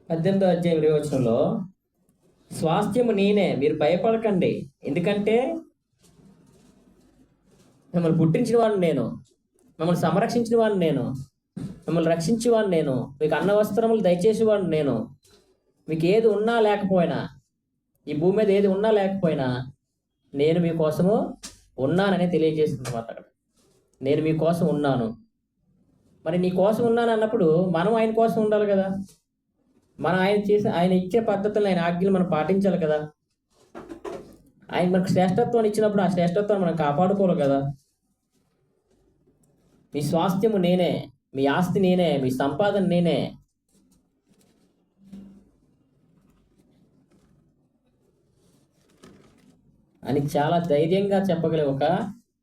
18వ అధ్యాయం 20వ స్వాస్థ్యము నేనే, మీరు భయపడకండి, ఎందుకంటే మిమ్మల్ని పుట్టించిన వాడిని నేను, మిమ్మల్ని సంరక్షించిన వాడిని నేను, మిమ్మల్ని రక్షించేవాడిని నేను, మీకు అన్న వస్త్రములు దయచేసేవాడిని నేను. మీకు ఏది ఉన్నా లేకపోయినా, ఈ భూమి మీద ఏది ఉన్నా లేకపోయినా నేను మీకోసము ఉన్నానని తెలియజేస్తుంది అన్నమాట. నేను మీకోసం ఉన్నాను. మరి నీ కోసం ఉన్నాను అన్నప్పుడు మనం ఆయన కోసం ఉండాలి కదా. మనం ఆయన ఇచ్చే పద్ధతులను, ఆయన ఆజ్ఞలు మనం పాటించాలి కదా. ఆయన మనకు శ్రేష్టత్వాన్ని ఇచ్చినప్పుడు ఆ శ్రేష్టత్వాన్ని మనం కాపాడుకోవాలి కదా. మీ స్వాస్థ్యము నేనే, మీ ఆస్తి నేనే, మీ సంపాదన నేనే. అని చాలా ధైర్యంగా చెప్పగలిగే ఒక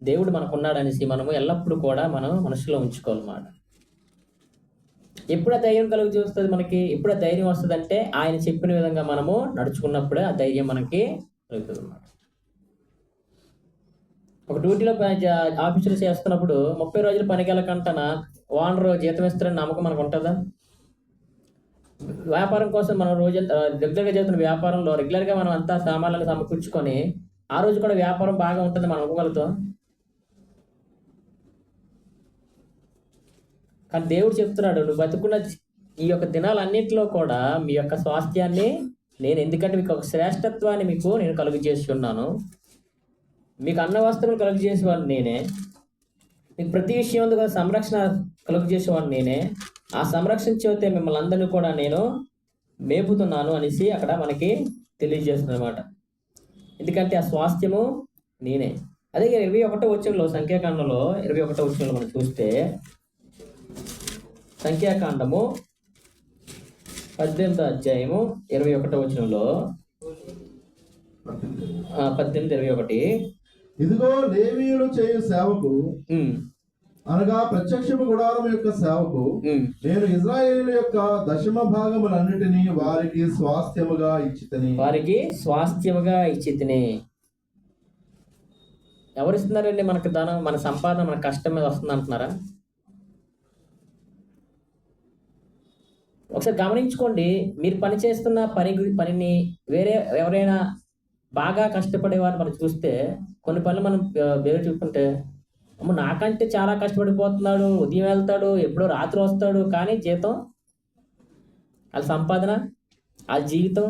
దేవుడు మనకున్నాడనేసి మనము ఎల్లప్పుడూ కూడా మనం మనసులో ఉంచుకోవాలన్నమాట. ఎప్పుడు ఆ ధైర్యం కలుగు చూస్తుంది మనకి, ఎప్పుడు ఆ ధైర్యం వస్తుంది అంటే ఆయన చెప్పిన విధంగా మనము నడుచుకున్నప్పుడే ఆ ధైర్యం మనకి కలుగుతుంది అన్నమాట. ఒక డ్యూటీలో ఆఫీసులో చేస్తున్నప్పుడు 30 రోజులు పనికి వెళ్ళకంటన ఓనర్ జీతం ఇస్తారని నమ్మకం మనకు ఉంటుందా? వ్యాపారం కోసం మనం రోజు రెగ్యులర్గా చేస్తున్న వ్యాపారంలో రెగ్యులర్గా మనం అంతా సామాన్లను సమకూర్చుకొని ఆ రోజు కూడా వ్యాపారం బాగా ఉంటుంది మనం అనుకోగలుగుతాం. కానీ దేవుడు చెప్తున్నాడు, నువ్వు బతుకున్న ఈ యొక్క దినాలన్నింటిలో కూడా మీ యొక్క స్వాస్థ్యాన్ని నేను, ఎందుకంటే మీకు ఒక శ్రేష్టత్వాన్ని నేను కలుగు చేసి ఉన్నాను. మీకు అన్న వస్త్రం కలుగు చేసేవాడిని నేనే, మీకు ప్రతి విషయం కూడా సంరక్షణ కలుగు చేసేవాడిని నేనే. ఆ సంరక్షణ చేస్తే మిమ్మల్ని అందరినీ కూడా నేను మేపుతున్నాను అనేసి అక్కడ మనకి తెలియజేస్తుంది అనమాట. ఎందుకంటే ఆ స్వాస్థ్యము నేనే. అదే 21వ వచనంలో, సంఖ్యాకాండంలో 21వ వచనంలో మనం చూస్తే, సంఖ్యాకాండము 18వ అధ్యాయము 21వ వచనంలో 18:21, ఇదిగో లేవీయులు చేయు సేవకు, అనగా ప్రత్యక్షపు గుడారం యొక్క సేవకు నేను ఇశ్రాయేలు యొక్క దశమ భాగములన్నిటినీ వారికి స్వాస్థ్యముగా ఇచ్చితిని. ఎవరిస్తున్నారండి మనకు ధనం? మన సంపాదన మన కష్టం మీద వస్తుంది అంటున్నారా? ఒకసారి గమనించుకోండి. మీరు పని చేస్తున్న పనిని వేరే ఎవరైనా బాగా కష్టపడేవారు మనం చూస్తే, కొన్ని పనులు మనం వేరే చూసుకుంటే, అమ్మ నాకంటే చాలా కష్టపడిపోతున్నాడు, ఉదయం వెళ్తాడు, ఎప్పుడో రాత్రి వస్తాడు, కానీ జీతం, వాళ్ళ సంపాదన, వాళ్ళ జీవితం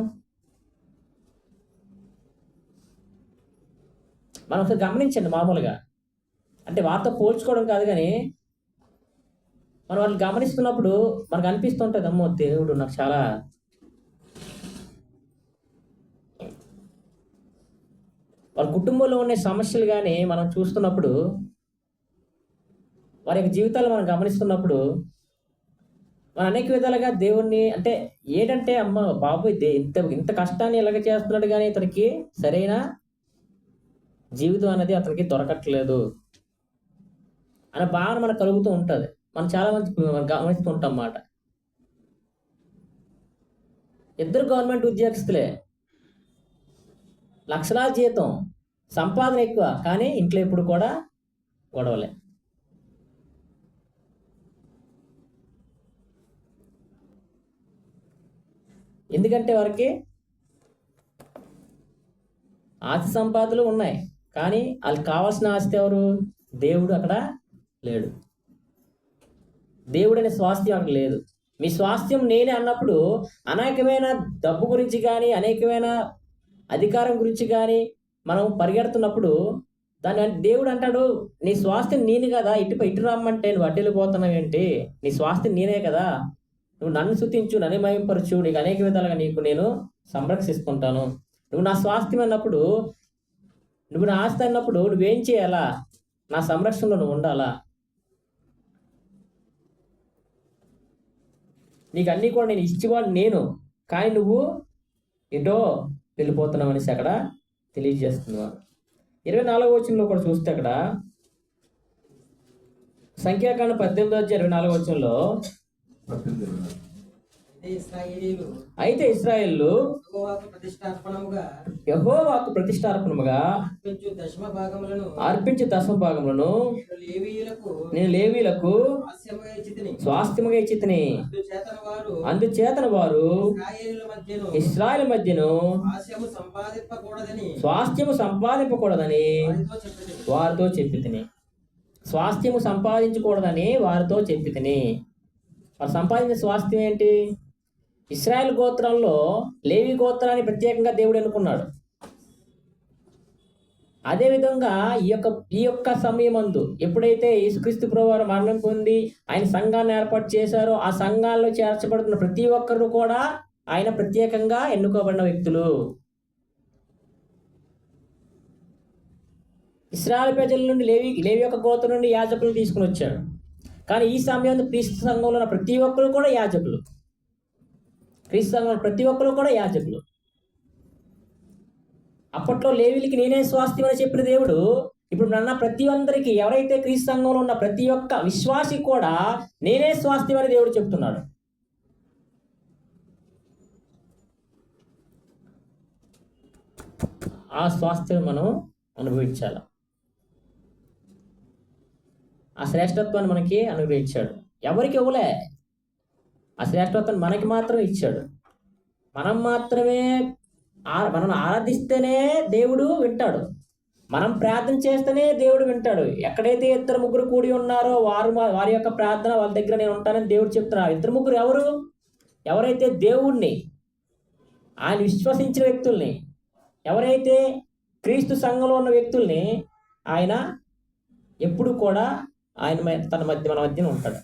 మనం ఒకసారి గమనించండి. మామూలుగా అంటే వారితో పోల్చుకోవడం కాదు, కానీ మనం వాళ్ళు గమనిస్తున్నప్పుడు మనకు అనిపిస్తుంటుంది, అమ్మో దేవుడు నాకు చాలా, వాళ్ళ కుటుంబంలో ఉండే సమస్యలు కానీ మనం చూస్తున్నప్పుడు, వారి యొక్క జీవితాలు మనం గమనిస్తున్నప్పుడు, మన అనేక విధాలుగా దేవుణ్ణి అంటే ఏంటంటే, అమ్మ బాబు ఇంత కష్టాన్ని ఎలాగ చేస్తున్నాడు, కానీ ఇతనికి సరైన జీవితం అనేది అతనికి దొరకట్లేదు అనే భావన మనకు కలుగుతూ ఉంటుంది. మనం చాలా మంది గమనిస్తూ ఉంటాం అన్నమాట. ఇద్దరు గవర్నమెంట్ ఉద్యోగస్తులే, లక్షలాది జీతం, సంపాదన ఎక్కువ, కానీ ఇంట్లో ఎప్పుడు కూడా గొడవలే. ఎందుకంటే వారికి ఆస్తి సంపాదనలు ఉన్నాయి, కానీ వాళ్ళకి కావాల్సిన ఆస్తి ఎవరు? దేవుడు అక్కడ లేడు. దేవుడు అనే స్వాస్థ్యం అక్కడ లేదు. మీ స్వాస్థ్యం నేనే అన్నప్పుడు అనేకమైన డబ్బు గురించి కానీ, అనేకమైన అధికారం గురించి కానీ మనం పరిగెడుతున్నప్పుడు దాన్ని దేవుడు అంటాడు, నీ స్వాస్థ్యం నేనే కదా, ఇటు రమ్మంటే నువ్వు అడ్డు వెళ్ళిపోతున్నావు ఏంటి? నీ స్వాస్థ్యం నేనే కదా, నువ్వు నన్ను స్తుతించు, నన్ను మహిమపరచు, నీకు అనేక విధాలుగా నేను సంరక్షిస్తుంటాను. నువ్వు నా స్వాస్థ్యం అన్నప్పుడు, నువ్వు నా ఆస్తి అన్నప్పుడు నువ్వేం చేయాలా? నా సంరక్షణలో నువ్వు ఉండాలా. నీకు అన్నీ కూడా నేను ఇచ్చేవాడు నేను, కానీ నువ్వు ఎటో వెళ్ళిపోతున్నావు అనేసి అక్కడ తెలియజేస్తున్నావు. 24వ వచనంలో కూడా చూస్తే, అక్కడ సంఖ్యాకాండం 18:24 వచనంలో, అయితే ఇశ్రాయేలు యెహోవాకు ప్రతిష్టార్పణముగా అర్పించు దశమ భాగములను నేను లేవీయులకు స్వాస్థ్యముగా ఇచ్చితిని. అందుచేతన వారు ఇశ్రాయేలు మధ్యను స్వాస్థ్యము సంపాదింపకూడదని వారితో చెప్పితిని. స్వాస్థ్యము సంపాదించకూడదని వారితో చెప్పితిని. వారు సంపాదించిన స్వాస్థ్యం ఏంటి? ఇశ్రాయేలు గోత్రంలో లేవి గోత్రాన్ని ప్రత్యేకంగా దేవుడు ఎన్నుకున్నాడు. అదేవిధంగా ఈ యొక్క సమయమందు ఎప్పుడైతే యేసుక్రీస్తు ప్రభువారు మరణం పొంది ఆయన సంఘాన్ని ఏర్పాటు చేశారో ఆ సంఘాల్లో చేర్చబడుతున్న ప్రతి ఒక్కరు కూడా ఆయన ప్రత్యేకంగా ఎన్నుకోబడిన వ్యక్తులు. ఇశ్రాయేలు ప్రజల నుండి లేవి యొక్క గోత్రం నుండి యాజకులను తీసుకుని వచ్చాడు. కానీ ఈ సమయంలో క్రీస్తు సంఘంలో ఉన్న ప్రతి ఒక్కరు కూడా యాజకులు. క్రీస్తు సంఘంలో ప్రతి ఒక్కరు కూడా యాజకులు. అప్పట్లో లేవీలకి నేనే స్వాస్థ్యం అని చెప్పిన దేవుడు ఇప్పుడు నన్న ప్రతి అందరికీ, ఎవరైతే క్రీస్తు సంఘంలో ఉన్న ప్రతి ఒక్క విశ్వాసి కూడా నేనే స్వాస్థ్యం అని దేవుడు చెప్తున్నాడు. ఆ స్వాస్థ్యం మనం అనుభవించాలి. ఆ శ్రేష్టత్వాన్ని మనకి అనుగ్రహించాడు. ఎవరికి ఇవ్వలే, ఆ శ్రేష్టత్వాన్ని మనకి మాత్రమే ఇచ్చాడు. మనం ఆరాధిస్తేనే దేవుడు వింటాడు. మనం ప్రార్థన చేస్తేనే దేవుడు వింటాడు. ఎక్కడైతే 2-3 కూడి ఉన్నారో వారి యొక్క ప్రార్థన వాళ్ళ దగ్గర నేను ఉంటానని దేవుడు చెప్తున్నారు. 2-3 ఎవరు? ఎవరైతే దేవుణ్ణి, ఆయన విశ్వసించిన వ్యక్తుల్ని, ఎవరైతే క్రీస్తు సంఘంలో ఉన్న వ్యక్తుల్ని ఆయన ఎప్పుడు కూడా మన మధ్యన ఉంటాడు.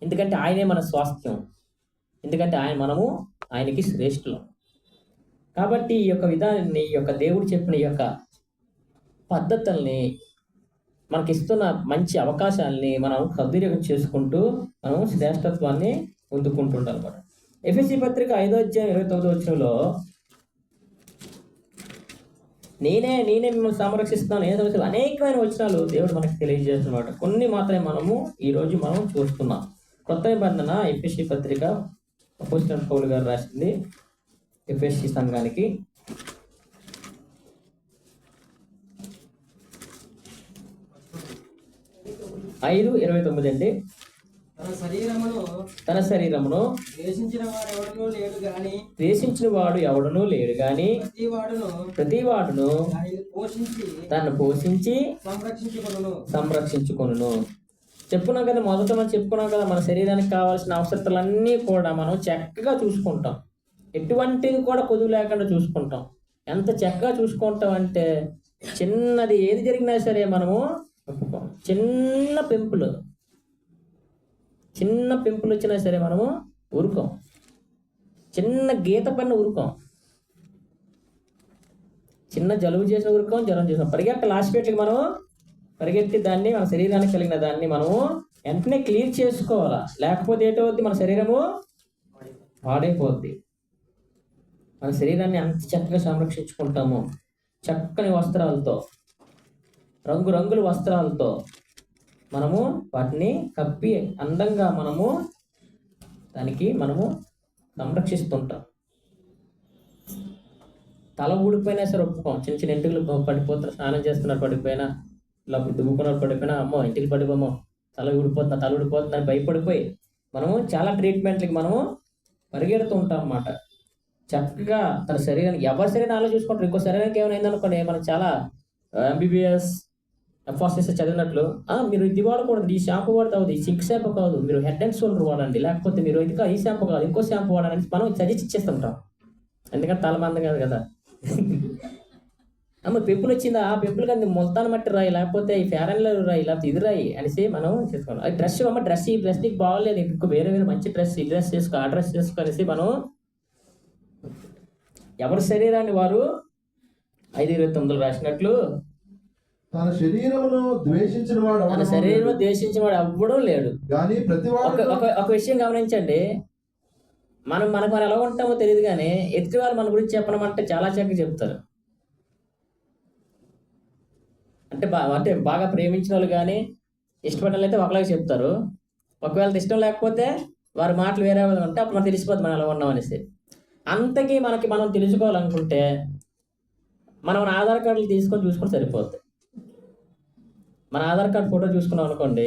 ఎందుకంటే ఆయనే మన స్వాస్థ్యం. ఎందుకంటే మనము ఆయనకి శ్రేష్ఠులం. కాబట్టి ఈ యొక్క విధానాన్ని, ఈ యొక్క దేవుడు చెప్పిన ఈ యొక్క పద్ధతుల్ని, మనకిస్తున్న మంచి అవకాశాలని మనం సద్వినియోగం చేసుకుంటూ మనం శ్రేష్టత్వాన్ని పొందుకుంటుంటాం అన్నమాట. ఎఫెసీ పత్రిక 5వ అధ్యాయం 29వ వచనంలో నేనే మిమ్మల్ని సంరక్షిస్తున్నాను అనేకమైన వచనాలు దేవుడు మనకి తెలియజేస్తున్నమాట. కొన్ని మాత్రమే ఈరోజు మనం చూస్తున్నాం. కొత్త నిబంధన ఎఫెసీ పత్రిక అపోస్తలుడైన పౌలు గారు రాసింది ఎఫెసీ సంఘానికి. ఐదు 29 అండి. తన శరీరమును ద్వేషించిన వాడు ఎవడనూ లేడు గాని ప్రతి వాడును తను పోషించి సంరక్షించుకొనును. చెప్పుకున్నాం కదా, మొదట మనం చెప్పుకున్నాం కదా, మన శరీరానికి కావాల్సిన అవసరతలన్నీ కూడా మనం చక్కగా చూసుకుంటాం. ఎటువంటిది కూడా కొదువు లేకుండా చూసుకుంటాం. ఎంత చక్కగా చూసుకుంటాం అంటే చిన్నది ఏది జరిగినా సరే మనము చిన్న పెంపులు వచ్చినా సరే మనము ఊరుకోం. చిన్న గీత పైన ఊరుకోం. చిన్న జలుబు చేసిన ఊరుకోం, జ్వరం చేసిన పరిగెట్ట హాస్పిటల్కి మనం పరిగెత్తి దాన్ని, మన శరీరానికి కలిగిన దాన్ని మనము వెంటనే క్లీన్ చేసుకోవాలా. లేకపోతే ఏటవుద్ది, మన శరీరము పాడైపోద్ది. మన శరీరాన్ని అంత చక్కగా సంరక్షించుకుంటాము. చక్కని వస్త్రాలతో, రంగురంగుల వస్త్రాలతో మనము వాటిని కప్పి అందంగా దానికి సంరక్షిస్తుంటాం. తల ఊడిపోయినా సరే ఒప్పుకోం. చిన్న చిన్న ఇంటికి పడిపోతారు, స్నానం చేస్తున్నారు పడిపోయినా, ఇలా దువ్వుకున్నారు పడిపోయినా, అమ్మో ఇంటికి పడిపోమో తల ఊడిపోతుందని భయపడిపోయి మనము చాలా ట్రీట్మెంట్లకి మనము పరిగెడుతూ ఉంటాం అన్నమాట. చక్కగా తన శరీరానికి, ఎవరి శరీరాన్ని అలా చూసుకుంటారు. ఇంకో శరీరానికి ఏమైనా అయిందనుకోండి, మనం చాలా MBBS FSS చదివినట్లు, మీరు ఇది వాడకూడదు, ఈ షాంపూ వాడతావు, ఈ సింక్ షాంపూ కాదు, మీరు హెడ్ అండ్ షోల్డర్ వాడండి, లేకపోతే మీరు ఇంకా ఈ షాంపూ కాదు ఇంకో షాంపూ వాడాలని మనం సజెస్ట్ ఇచ్చేస్తుంటాం. ఎందుకంటే తలమందం కాదు కదా. పెంపులు వచ్చిందా, ఆ పెంపులు కానీ మొలతాను మట్టి రాయి, లేకపోతే ఈ ఫేరన్లో రాయి, లేకపోతే ఇది రాయి అనేసి మనం చేసుకోవాలి. అది డ్రెస్ ఈ డ్రెస్ నీకు బాగోలేదు, ఇంకో వేరే మంచి డ్రెస్, ఈ డ్రెస్ చేసుకో, ఆ డ్రెస్ చేసుకో అనేసి మనం ఎవరి శరీరాన్ని వారు 5:29 రాసినట్లు తన శరీరమును ద్వేషించిన వాడు ఎవ్వడూ లేడు. ఒక విషయం గమనించండి, మనకు ఎలా ఉంటామో తెలియదు కానీ ఎదుటి వాళ్ళు మన గురించి చెప్పడం అంటే చాలా చక్కగా చెప్తారు. అంటే బాగా ప్రేమించిన వాళ్ళు కానీ ఇష్టపడిన వాళ్ళు అయితే ఒకలాగా చెప్తారు. ఒకవేళ ఇష్టం లేకపోతే వారి మాటలు వేరే ఉంటే అప్పుడు మనకు తెలిసిపోతుంది మనం ఎలా ఉన్నాం అనేసి. అంతకీ మనం తెలుసుకోవాలనుకుంటే మనం ఆధార్ కార్డులు తీసుకొని చూసుకొని సరిపోద్ది. మన ఆధార్ కార్డు ఫోటో చూసుకున్నాం అనుకోండి,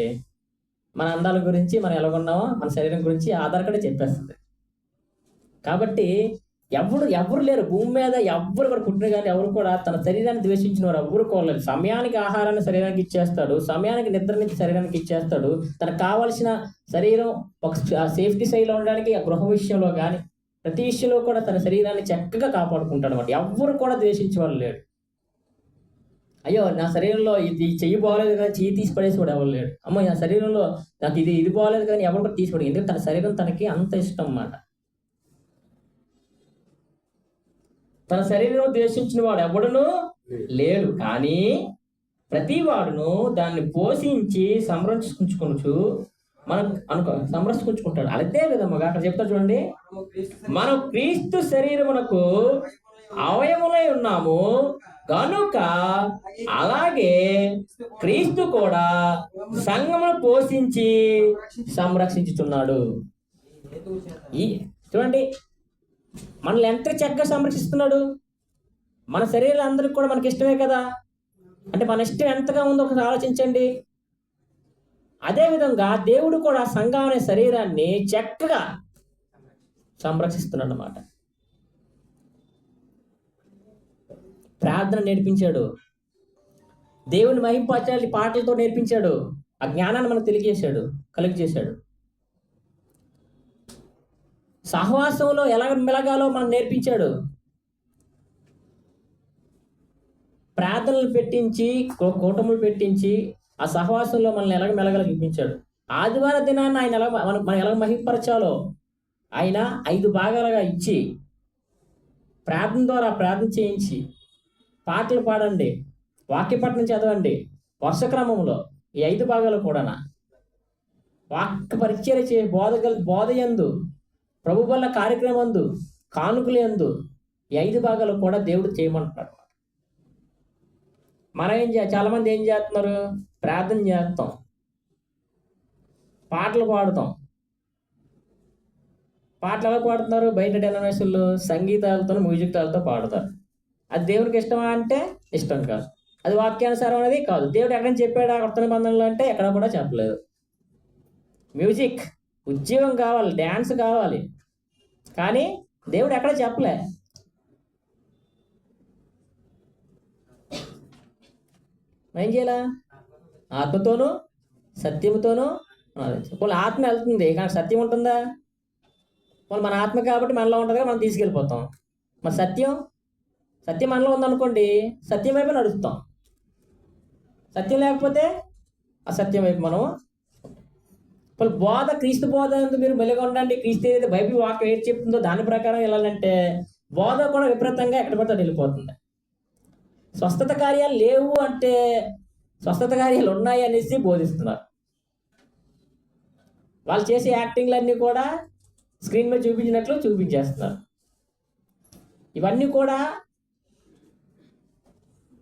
మన అందాల గురించి, మనం ఎలా ఉన్నామో, మన శరీరం గురించి ఆధార్ కార్డే చెప్పేస్తుంది. కాబట్టి ఎవరు లేరు భూమి మీద, ఎవరు కూడా పుట్టిన కానీ ఎవరు కూడా తన శరీరాన్ని ద్వేషించిన వారు ఎవరు కోరలేరు. సమయానికి ఆహారాన్ని శరీరానికి ఇచ్చేస్తాడు, సమయానికి నిద్రని శరీరానికి ఇచ్చేస్తాడు. తనకు కావాల్సిన శరీరం ఒక సేఫ్టీ సైడ్లో ఉండడానికి ఆ గృహ విషయంలో కానీ ప్రతి విషయంలో కూడా తన శరీరాన్ని చక్కగా కాపాడుకుంటాడు అన్నమాట. ఎవరు కూడా ద్వేషించే వాళ్ళు లేడు. అయ్యో నా శరీరంలో ఇది చెయ్యి బాగోలేదు కదా, చెయ్యి తీసి పడేసివాడు ఎవరు లేడు. అమ్మో నా శరీరంలో నాకు ఇది బాగోలేదు కానీ ఎవరు కూడా తీసిపడి, ఎందుకంటే తన శరీరం తనకి అంత ఇష్టం అన్నమాట. తన శరీరం ద్వేషించిన వాడు ఎవడును లేడు, కానీ ప్రతి వాడును దాన్ని పోషించి సంరక్షించుకొనుచు మనం సంరక్షించుకుంటాడు. అదే విధముగా అక్కడ చెప్తారు చూడండి, మనం క్రీస్తు శరీరమునకు అవయములై ఉన్నాము కనుక అలాగే క్రీస్తు కూడా సంఘమును పోషించి సంరక్షించుచున్నాడు. ఈ చూడండి, మనల్ని ఎంత చక్కగా సంరక్షిస్తున్నాడు. మన శరీరాలు అందరికి కూడా మనకి ఇష్టమే కదా, అంటే మన ఇష్టం ఎంతగా ఉందో ఒకసారి ఆలోచించండి. అదేవిధంగా దేవుడు కూడా సంఘం అనే శరీరాన్ని చక్కగా సంరక్షిస్తున్నాడు అన్నమాట. ప్రార్థన నేర్పించాడు, దేవుని మహింపరచాలి పాటలతో నేర్పించాడు, ఆ జ్ఞానాన్ని మనకు కలిగజేశాడు. సహవాసంలో ఎలా మెలగాలో మనం నేర్పించాడు. ప్రార్థనలు పెట్టించి కూటములు పెట్టించి ఆ సహవాసంలో మనల్ని ఎలాగ మెలగాలో చూపించాడు. ఆదివారం దినాన్ని ఆయన మనం ఎలా మహింపరచాలో ఆయన 5 భాగాలుగా ఇచ్చి ప్రార్థన ద్వారా ప్రార్థన చేయించి పాటలు పాడండి, వాక్యపట్నం చదవండి, వర్ష క్రమంలో ఈ 5 భాగాలు కూడా వాక్య పరిచర్య చే బోధ యందు, ప్రభు వల్ల కార్యక్రమందు, కానుకల యందు ఈ 5 భాగాలు కూడా దేవుడు చేయమంటున్నాడు. మనం చాలా మంది ఏం చేస్తున్నారు, ప్రార్థన చేస్తాం, పాటలు పాడుతాం. పాటలు ఎలా పాడుతున్నారు, బయట డెనోమినేషన్లు సంగీతాలతో మ్యూజిక్లతో పాడతారు. అది దేవునికి ఇష్టమా అంటే ఇష్టం కాదు, అది వాక్యానుసారం అనేది కాదు. దేవుడు ఎక్కడైనా చెప్పాడు కొత్త నిబంధనలు అంటే ఎక్కడ కూడా చెప్పలేదు. మ్యూజిక్ ఉద్యోగం కావాలి, డ్యాన్స్ కావాలి, కానీ దేవుడు ఎక్కడ చెప్పలే. ఏం చేయాల, ఆత్మతోనూ సత్యముతోనూ. వాళ్ళు ఆత్మ వెళ్తుంది కానీ సత్యం ఉంటుందా? వాళ్ళు మన ఆత్మ కాబట్టి మనలో ఉంటుంది, మనం తీసుకెళ్ళిపోతాం. మరి సత్యం మనలో ఉందనుకోండి, సత్యం వైపు నడుస్తాం. సత్యం లేకపోతే అసత్యం వైపు మనం. వాళ్ళు బోధ, క్రీస్తు బోధ మీరు మెలుగా ఉండండి, క్రీస్తు ఏదైతే బైబిల్ వాక్యం ఏది చెప్తుందో దాని ప్రకారం వెళ్ళాలంటే బోధ కూడా విపరీతంగా ఎక్కడ పడితే వెళ్ళిపోతుంది. స్వస్థత కార్యాలు లేవు అంటే స్వస్థత కార్యాలు ఉన్నాయి అనేసి బోధిస్తున్నారు. వాళ్ళు చేసే యాక్టింగ్లన్నీ కూడా స్క్రీన్ మీద చూపించినట్లు చూపించేస్తున్నారు. ఇవన్నీ కూడా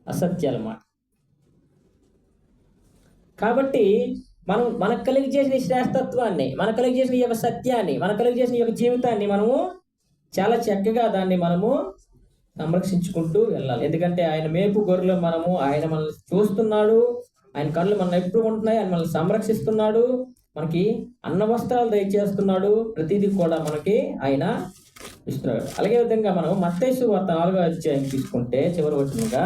అసత్యాలు అన్నమాట. కాబట్టి మనకు కలిగి చేసిన ఈ శ్రేష్టత్వాన్ని, మనకు కలిగి చేసిన ఈ యొక్క సత్యాన్ని, మనకు కలిగి చేసిన ఈ యొక్క జీవితాన్ని మనము చాలా చక్కగా దాన్ని మనము సంరక్షించుకుంటూ వెళ్ళాలి. ఎందుకంటే ఆయన మేపు గొర్రెలు మనము, ఆయన మనల్ని చూస్తున్నాడు, ఆయన కళ్ళు మనం ఎప్పుడు ఉంటున్నాయి, ఆయన మనల్ని సంరక్షిస్తున్నాడు, మనకి అన్న వస్త్రాలు దయచేస్తున్నాడు, ప్రతిదీ కూడా మనకి ఆయన ఇస్తున్నాడు. అలాగే విధంగా మనం మత్తయి సువార్త 4వ అధ్యాయం తీసుకుంటే చివరి వచనంగా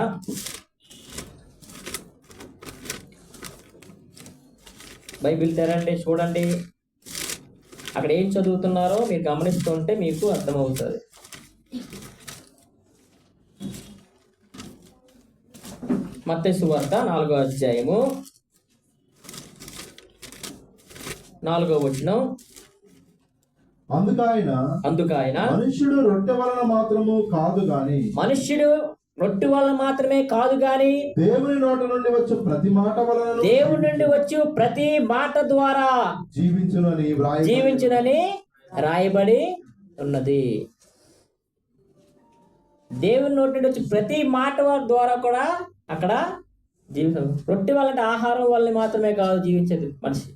బైబిల్ తెరండి, చూడండి అక్కడ ఏం చదువుతున్నారో మీరు గమనిస్తుంటే మీకు అర్థమవుతుంది. మత్తయి సువార్త 4వ అధ్యాయము 4వ వచనం. అందుకాయన మనుష్యుడు రొట్టె వలన మాత్రము కాదు గాని, మనుష్యుడు రొట్టె వలన మాత్రమే కాదు గాని దేవుని నోట నుండి వచ్చు ప్రతి మాట వలన, దేవుని నుండి వచ్చు ప్రతి మాట ద్వారా జీవించునని రాయబడి ఉన్నది. దేవుని నోటి నుండి వచ్చి ప్రతి మాట ద్వారా కూడా అక్కడ జీవితం. రొట్టె వల్ల ఆహారం వల్ల మాత్రమే కాదు జీవించేది మనిషి,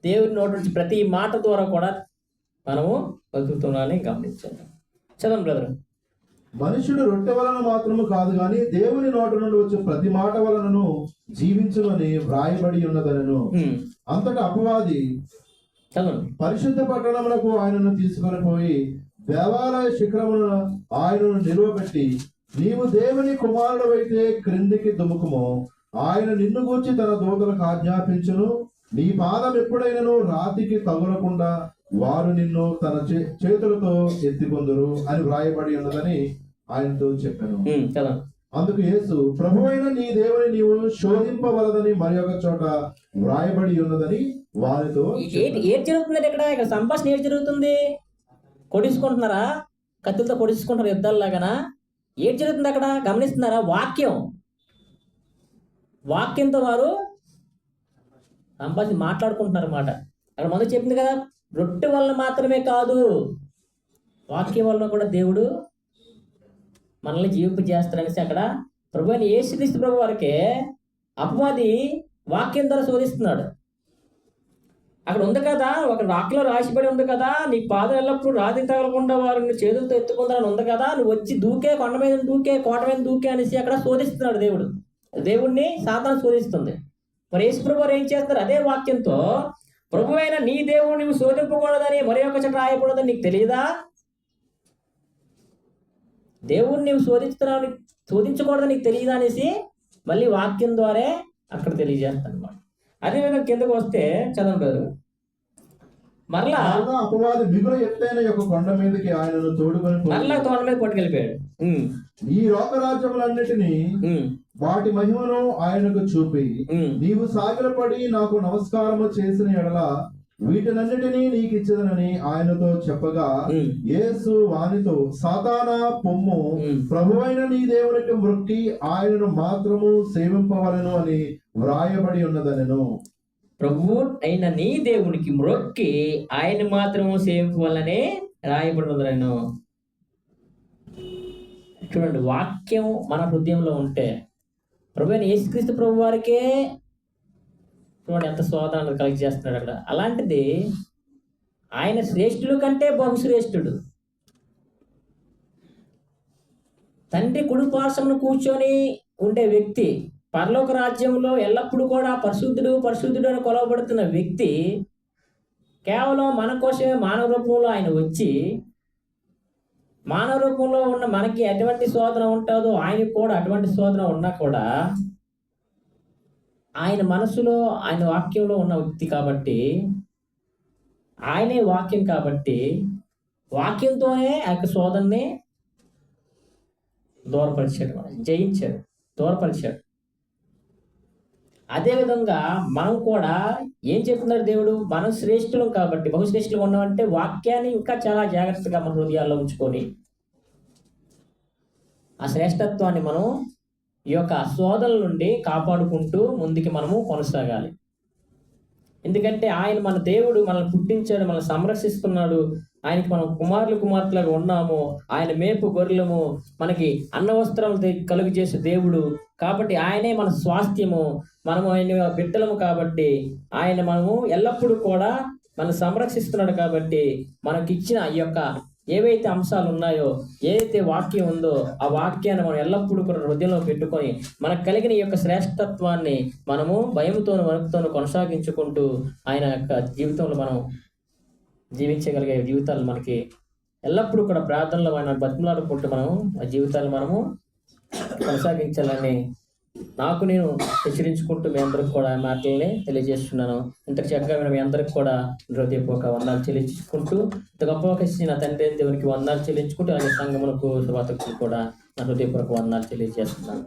దేవుని నోటి నుంచి ప్రతి మాట ద్వారా కూడా మనము బతుకుతున్నామని గమనించాలి. చదవండి బ్రదర్. మనుషుడు రొట్టె వలన మాత్రము కాదు గాని దేవుని నోటి నుండి వచ్చే ప్రతి మాట వలనను జీవించునని వ్రాయబడి ఉన్నదనను. అంతటా అపవాది పరిశుద్ధ పట్టణములకు ఆయనను తీసుకొని పోయి దేవాలయ శిఖరమును ఆయనను నిలువబెట్టి, నీవు దేవుని కుమారుడవైతే క్రిందికి దుముకుము, ఆయన నిన్ను గూర్చి తన దూతలకు ఆజ్ఞాపించును, నీ పాదం ఎప్పుడైనను రాతికి తగులకుండా వారు నిన్ను తన చేతులతో ఎత్తికొందురు అని వ్రాయబడి ఉన్నదని ఆయనతో చెప్పాను. చదవండి. అందుకు యేసు, ప్రభువైన నీ దేవుని నీవు శోధింపవలదని మరి ఒక చోట వ్రాయబడి ఉన్నదని వారితో ఏం జరుగుతుంది ఇక్కడ సంభాషణ ఏం జరుగుతుంది? కొట్టించుకుంటున్నారా? కత్తులతో కొట్టించుకుంటున్నారు యుద్ధాల్లాగానా? ఏం జరుగుతుంది అక్కడ గమనిస్తున్నారా? వాక్యంతో వారు సంభాషణ మాట్లాడుకుంటున్నారు అన్నమాట. అక్కడ మొదలు చెప్పింది కదా, రొట్టె వలన మాత్రమే కాదు, వాక్యం వలన కూడా దేవుడు మనల్ని జీవింపజేస్తాడనేసి అక్కడ ప్రభు అయిన యేసుక్రీస్తు ప్రభు వారికే అపవాది వాక్యం ద్వారా శోధిస్తున్నాడు. అక్కడ ఉంది కదా, ఒక రాకులో రాసిపడి ఉంది కదా, నీ పాదం ఎల్లప్పుడూ రాతి తగలకుండా వారిని చేతులతో ఎత్తుకుందారని ఉంది కదా, నువ్వు వచ్చి దూకే, కొండ మీద దూకే, కోట మీద దూకే అనేసి అక్కడ శోధిస్తున్నాడు దేవుడు. దేవుణ్ణి సాతాను శోధిస్తుంది. మరి యేసు ప్రభు వారు ఏం చేస్తారు? అదే వాక్యంతో, ప్రభువైన నీ దేవుడు నువ్వు శోధింపకూడదని మరి ఒక చోట రాయకూడదని నీకు తెలియదా? దేవుణ్ణి నువ్వు శోధించకూడదని నీకు తెలియదా అనేసి మళ్ళీ వాక్యం ద్వారా అక్కడ తెలియజేస్తాను అన్నమాట. అదేవిధంగా కిందకు వస్తే చదవండి. మరలా అపవాది మిగులు ఎత్తైన యొక్క కొండ మీదకి ఆయనను తోడుకొని మరలా తోట మీద పట్టుకెళ్ళిపోయాడు. ఈ లోకరాజ్యములన్నిటినీ వాటి మహిమను ఆయనకు చూపి, నీవు సాగిలపడి నాకు నమస్కారము చేసిన ఎడల వీటినన్నిటినీ నీకు ఇచ్చదనని ఆయనతో చెప్పగా, యేసు వానితో, సాతానా పొమ్ము, ప్రభువైన నీ దేవునికి మ్రొక్కి ఆయనను మాత్రము సేవింపవలెను అని వ్రాయబడి ఉన్నదనెను. ప్రభు అయిన నీ దేవునికి మ్రొక్కి ఆయన మాత్రము సేవింపవలనే రాయబడి ఉన్నదనెను. చూడండి, వాక్యం మన హృదయంలో ఉంటే ప్రభు అయిన యేసుక్రీస్తు ప్రభు వారికే చూడండి ఎంత శోధన కలిగి చేస్తున్నాడు అక్కడ. అలాంటిది ఆయన శ్రేష్ఠుడు కంటే బహుశ్రేష్ఠుడు. తండ్రి కుడి పార్శ్వమున కూర్చొని ఉండే వ్యక్తి, పరలోక రాజ్యంలో ఎల్లప్పుడూ కూడా పరిశుద్ధుడు అని కొలవబడుతున్న వ్యక్తి, కేవలం మన కోసమే మానవ రూపంలో ఆయన వచ్చి, మానవ రూపంలో ఉన్న మనకి ఎటువంటి శోధన ఉంటుందో ఆయనకు కూడా అటువంటి శోధన ఉన్నా కూడా ఆయన మనసులో ఆయన వాక్యంలో ఉన్న వ్యక్తి కాబట్టి, ఆయనే వాక్యం కాబట్టి వాక్యంతోనే ఆ యొక్క శోధనని దూరపరిచాడు, జయించాడు, దూరపరిచాడు. అదేవిధంగా మనం కూడా ఏం చెప్తున్నారు దేవుడు? మనం శ్రేష్ఠులం కాబట్టి, బహుశ్రేష్ఠులు ఉన్నామంటే వాక్యాన్ని ఇంకా చాలా జాగ్రత్తగా మన హృదయాల్లో ఉంచుకొని ఆ శ్రేష్టత్వాన్ని మనం ఈ యొక్క శోధనల నుండి కాపాడుకుంటూ ముందుకి మనము కొనసాగాలి. ఎందుకంటే ఆయన మన దేవుడు, మనల్ని పుట్టించాడు, మనల్ని సంరక్షిస్తున్నాడు, ఆయనకి మనం కుమార్తెలాగా ఉన్నాము, ఆయన మేపు గొర్రెలము, మనకి అన్న వస్త్రాలు కలుగు చేసే దేవుడు కాబట్టి ఆయనే మన స్వాస్థ్యము, మనము ఆయన బిడ్డలము కాబట్టి ఆయన మనము ఎల్లప్పుడూ కూడా మనం సంరక్షిస్తున్నాడు. కాబట్టి మనకిచ్చిన ఈ యొక్క ఏవైతే అంశాలు ఉన్నాయో, ఏదైతే వాక్యం ఉందో ఆ వాక్యాన్ని మనం ఎల్లప్పుడూ కూడా హృదయంలో పెట్టుకొని మనకు కలిగిన ఈ యొక్క శ్రేష్టత్వాన్ని మనము భయంతోనూ వణుకుతోనూ కొనసాగించుకుంటూ ఆయన యొక్క జీవితంలో మనం జీవించగలిగే జీవితాలు మనకి ఎల్లప్పుడూ కూడా ప్రార్థనలో ఆయన బతిమలాడుకుంటూ మనం ఆ జీవితాలు మనము కొనసాగించాలని నాకు నేను హెచ్చరించుకుంటూ మీ అందరికి కూడా మాటల్ని తెలియజేస్తున్నాను. ఇంత చక్కగా మీ అందరికి కూడా హృదయపూర్వక వందనాలు చెల్లించుకుంటూ, ఇంత గొప్పగా ఇచ్చిన తండ్రి దేవునికి వందనాలు చెల్లించుకుంటూ, అలాగే సంఘములకు శుభాకాంక్షలు కూడా నా హృదయపూర్వక వందనాలు తెలియజేస్తున్నాను.